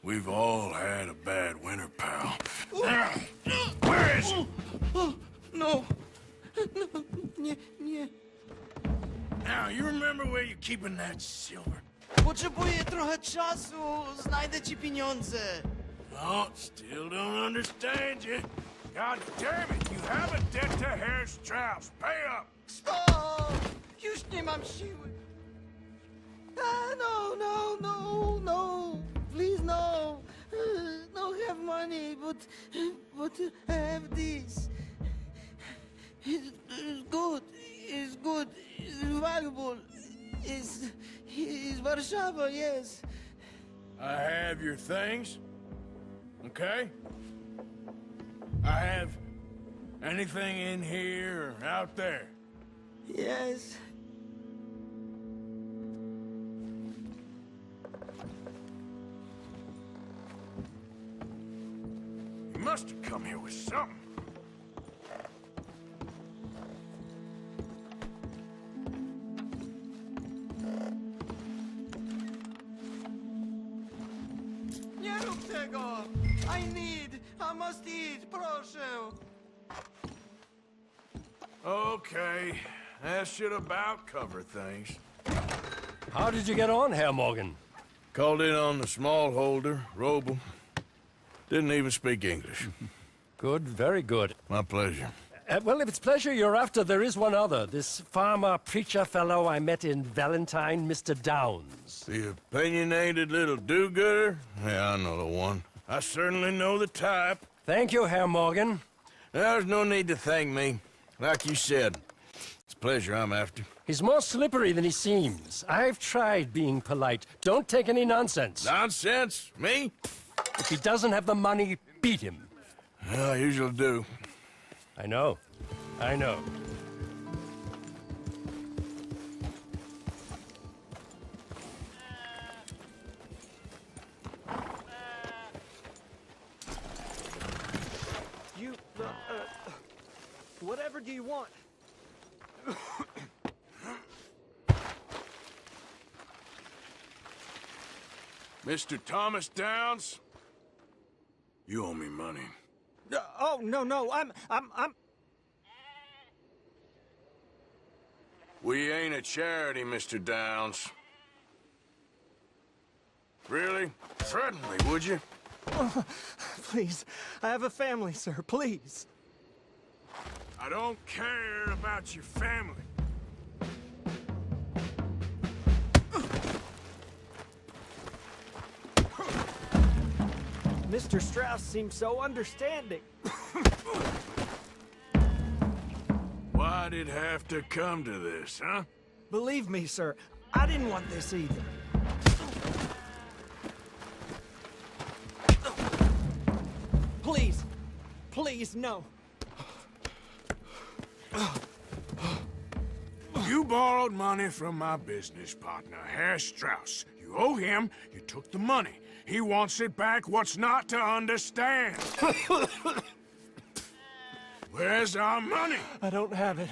We've all had a bad winter, pal. Where is it? No. Nie. Now, you remember where you're keeping that silver? Potrzebuję trochę czasu. Znajdę ci pieniądze. Oh, still don't understand you. God damn it, you have a debt to Herr Strauss. Pay up! Stop! Już nie mam siły. No. Please, no. No have money, but I have this. It's good. It's good. It's valuable. It's Warszawa, yes. I have your things, okay? I have anything in here or out there. Yes. You must have come here with something. Nie rób tego! I must eat, proszę! Okay, that should about cover things. How did you get on, Herr Morgan? Called in on the small holder, Roble. Didn't even speak English. Good, very good. My pleasure. Well, if it's pleasure you're after, there is one other. This farmer preacher fellow I met in Valentine, Mr. Downs. The opinionated little do-gooder? Yeah, I know the one. I certainly know the type. Thank you, Herr Morgan. There's no need to thank me. Like you said, it's pleasure I'm after. He's more slippery than he seems. I've tried being polite. Don't take any nonsense. Nonsense? Me? If he doesn't have the money, beat him. Well, I usually do. I know. Whatever do you want? Mr. Thomas Downs? You owe me money. Oh, no, I'm... We ain't a charity, Mr. Downs. Really? Threaten me, would you? Oh, please, I have a family, sir, please. I don't care about your family. Mr. Strauss seems so understanding. Why'd it have to come to this, huh? Believe me, sir, I didn't want this either. Please, please, no. You borrowed money from my business partner, Herr Strauss. You owe him, you took the money. He wants it back. What's not to understand? Where's our money? I don't have it.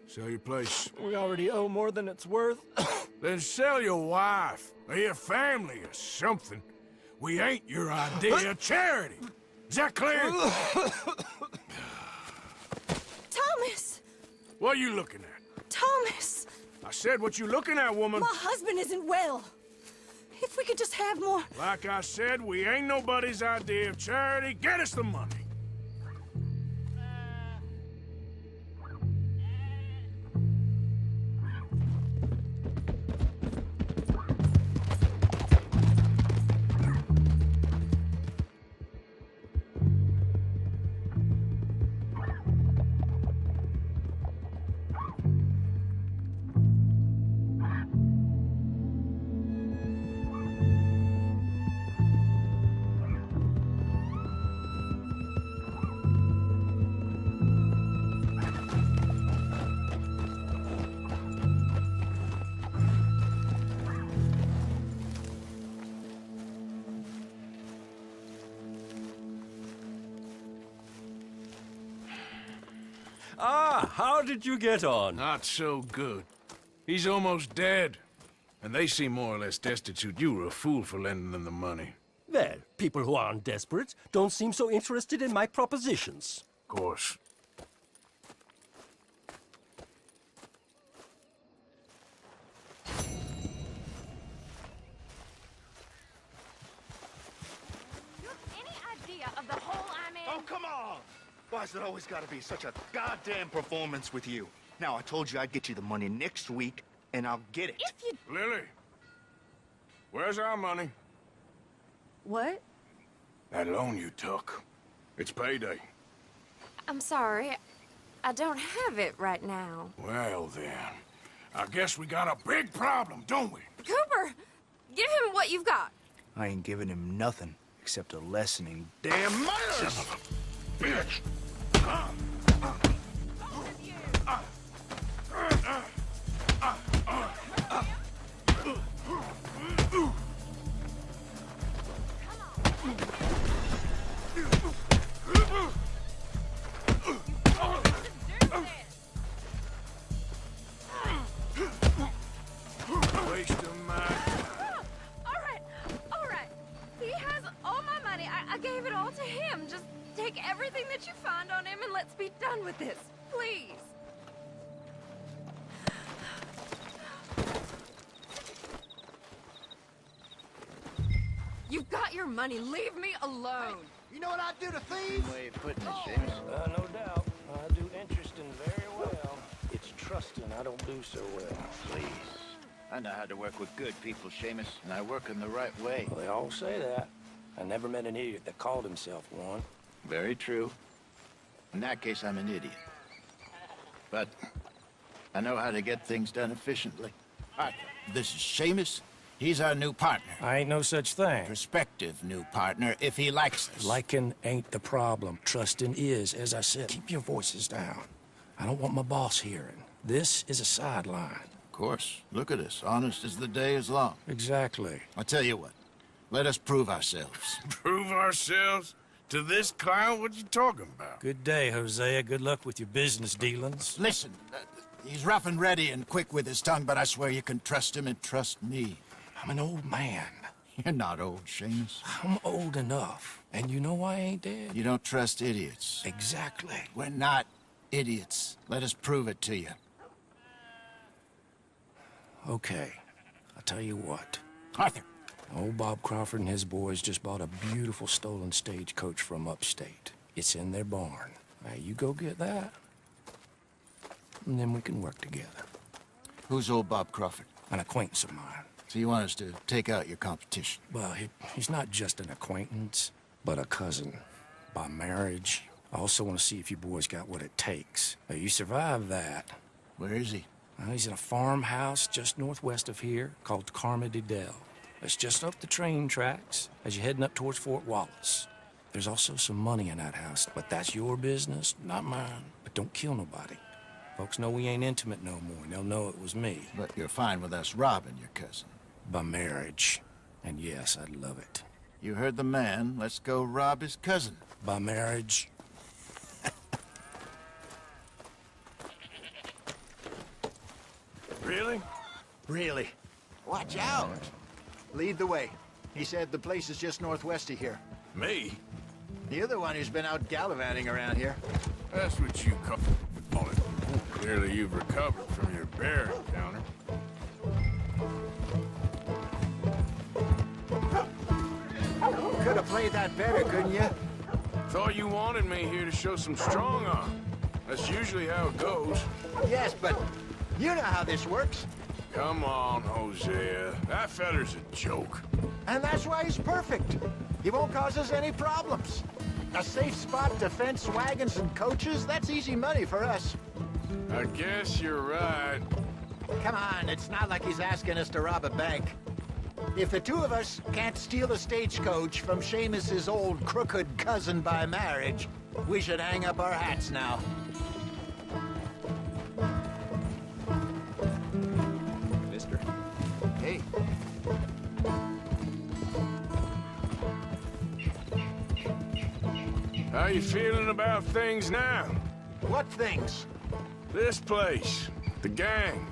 Sell your place. We already owe more than it's worth. Then sell your wife, or your family, or something. We ain't your idea of charity. Is that clear? Thomas! What are you looking at? Thomas! I said, what you looking at, woman? My husband isn't well. If we could just have more... Like I said, we ain't nobody's idea of charity. Get us the money. Ah, how did you get on? Not so good. He's almost dead. And they seem more or less destitute. You were a fool for lending them the money. Well, people who aren't desperate don't seem so interested in my propositions. Of course. Oh, come on! Why's it always gotta be such a goddamn performance with you? Now, I told you I'd get you the money next week, and I'll get it. If you... Lily, where's our money? What? That loan you took. It's payday. I'm sorry. I don't have it right now. Well, then. I guess we got a big problem, don't we? Cooper! Give him what you've got. I ain't giving him nothing except a lessening damn manners! Son of a bitch! Waste of my time. All right. He has all my money. I gave it all to him. Just take everything that you find on him and let's be done with this. Please. You've got your money. Leave me alone. You know what I'd do to thieves? Way of putting it, Seamus. No doubt. I do interesting very well. It's trusting I don't do so well. Please. I know how to work with good people, Seamus, and I work in the right way. Well, they all say that. I never met an idiot that called himself one. Very true. In that case, I'm an idiot. But I know how to get things done efficiently. Arthur, this is Seamus. He's our new partner. I ain't no such thing. Prospective new partner, if he likes us. Liking ain't the problem. Trusting is, as I said. Keep your voices down. I don't want my boss hearing. This is a sideline. Of course. Look at us. Honest as the day is long. Exactly. I'll tell you what. Let us prove ourselves. Prove ourselves? To this clown? What you talking about? Good day, Hosea. Good luck with your business dealings. Listen, he's rough and ready and quick with his tongue, but I swear you can trust him and trust me. I'm an old man. You're not old, Seamus. I'm old enough, and you know I ain't dead. You don't trust idiots. Exactly. We're not idiots. Let us prove it to you. Okay, I'll tell you what. Arthur. Old Bob Crawford and his boys just bought a beautiful stolen stagecoach from upstate. It's in their barn. Now, you go get that, and then we can work together. Who's old Bob Crawford? An acquaintance of mine. So you want us to take out your competition? Well, he's not just an acquaintance, but a cousin. By marriage. I also want to see if you boys got what it takes. Now, you survive that. Where is he? Well, he's in a farmhouse just northwest of here called Carmody Dell. It's just up the train tracks as you're heading up towards Fort Wallace. There's also some money in that house, but that's your business, not mine. But don't kill nobody. Folks know we ain't intimate no more, and they'll know it was me. But you're fine with us robbing your cousin. By marriage. And yes, I'd love it. You heard the man. Let's go rob his cousin. By marriage. Really? Really. Watch out. Lead the way. He said the place is just northwest of here. Me? You're the one who's been out gallivanting around here. That's what you call it. Clearly you've recovered from your bear encounter. Could have played that better, couldn't you? Thought you wanted me here to show some strong arm. That's usually how it goes. Yes, but you know how this works. Come on, Hosea. That feller's a joke. And that's why he's perfect. He won't cause us any problems. A safe spot to fence wagons and coaches, that's easy money for us. I guess you're right. Come on, it's not like he's asking us to rob a bank. If the two of us can't steal a stagecoach from Seamus's old crooked cousin by marriage, we should hang up our hats now. Mister. Hey. How you feeling about things now? What things? This place. The gang.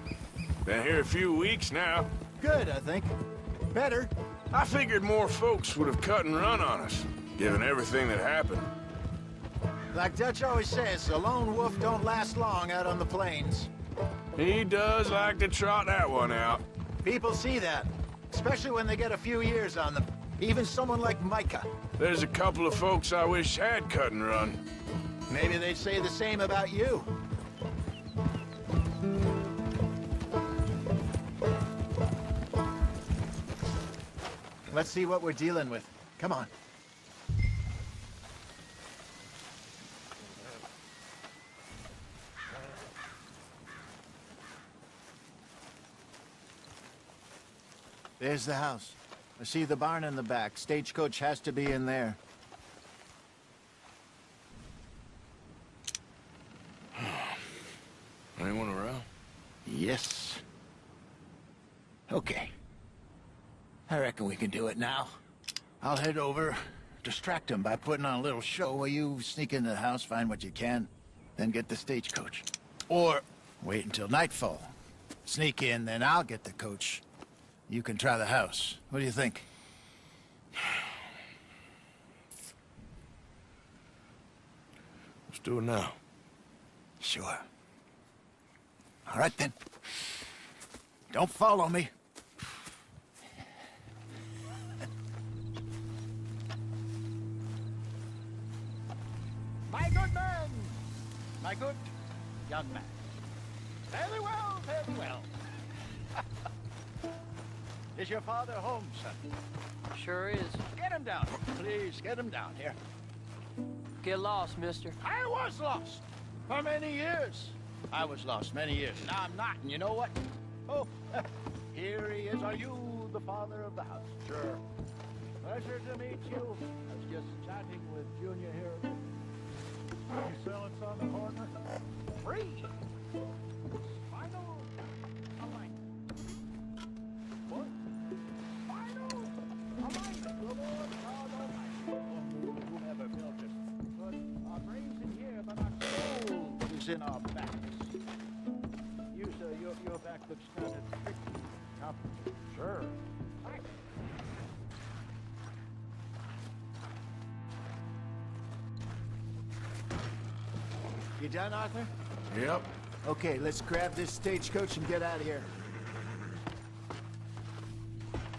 Been here a few weeks now. Good, I think. Better. I figured more folks would have cut and run on us, given everything that happened. Like Dutch always says, a lone wolf don't last long out on the plains. He does like to trot that one out. People see that, especially when they get a few years on them. Even someone like Micah. There's a couple of folks I wish had cut and run. Maybe they'd say the same about you. Let's see what we're dealing with. Come on. There's the house. I see the barn in the back. Stagecoach has to be in there. Anyone around? Yes. Okay. I reckon we can do it now. I'll head over, distract him by putting on a little show while you sneak into the house, find what you can, then get the stagecoach. Or wait until nightfall. Sneak in, then I'll get the coach. You can try the house. What do you think? Let's do it now. Sure. All right, then. Don't follow me. My good man! My good young man. Very well, very well. Is your father home, son? Sure is. Get him down. Please, get him down here. Get lost, mister. I was lost for many years. I was lost many years. Now I'm not, and you know what? Oh, here he is. Are you the father of the house? Sure. Pleasure to meet you. I was just chatting with Junior here. Are you selling on the corner? Free. Final. All right. What? Final. All right. Good Lord, God Almighty. Whoever built it. But our brains in here, but our soul is in our backs. You, sir, your back looks kind of tricky. Sure. You done, Arthur? Yep. Okay, let's grab this stagecoach and get out of here.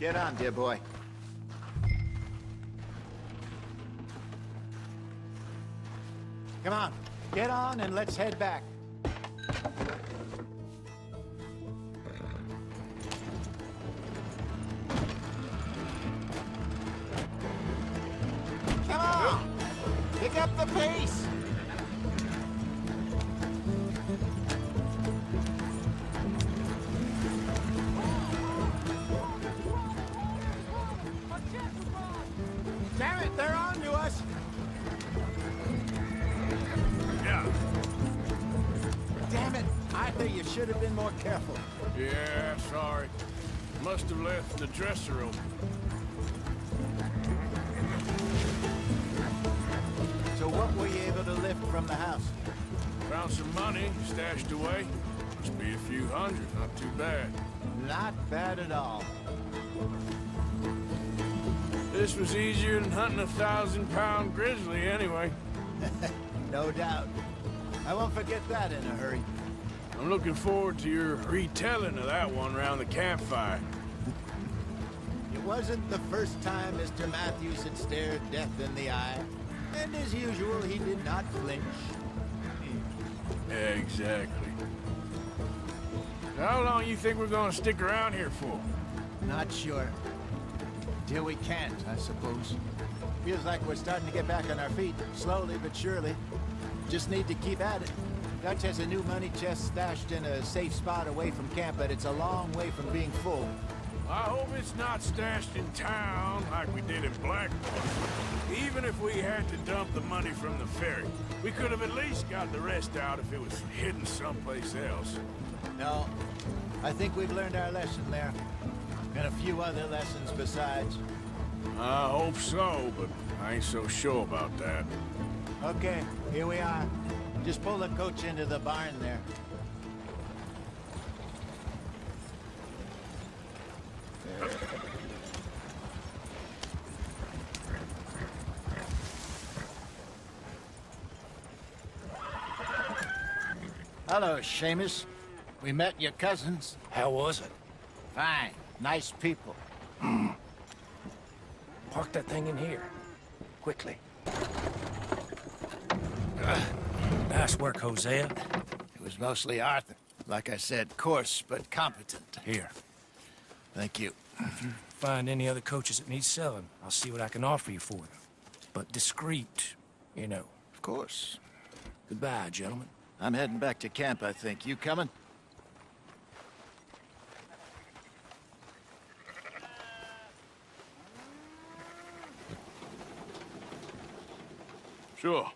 Get on, dear boy. Come on, get on and let's head back. Come on! Pick up the pace! Damn it, they're on to us! Yeah. Damn it, Arthur, you should have been more careful. Yeah, sorry. Must have left the dresser open. So what were you able to lift from the house? Found some money stashed away. Must be a few hundred, not too bad. Not bad at all. This was easier than hunting a 1,000-pound grizzly anyway. No doubt. I won't forget that in a hurry. I'm looking forward to your retelling of that one around the campfire. It wasn't the first time Mr. Matthews had stared death in the eye. And as usual, he did not flinch. Exactly. How long you think we're gonna stick around here for? Not sure. Till we can't, I suppose. Feels like we're starting to get back on our feet, slowly but surely. Just need to keep at it. Dutch has a new money chest stashed in a safe spot away from camp, but it's a long way from being full. I hope it's not stashed in town like we did in Blackport. Even if we had to dump the money from the ferry, we could have at least got the rest out if it was hidden someplace else. No, I think we've learned our lesson there. And a few other lessons besides. I hope so, but I ain't so sure about that. Okay, here we are. Just pull the coach into the barn there. Hello, Seamus. We met your cousins. How was it? Fine. Nice people. Park that thing in here. Quickly. Nice work, Hosea. It was mostly Arthur. Like I said, coarse but competent. Here. Thank you. If you find any other coaches that need selling, I'll see what I can offer you for them. But discreet, you know. Of course. Goodbye, gentlemen. I'm heading back to camp, I think. You coming? Sure.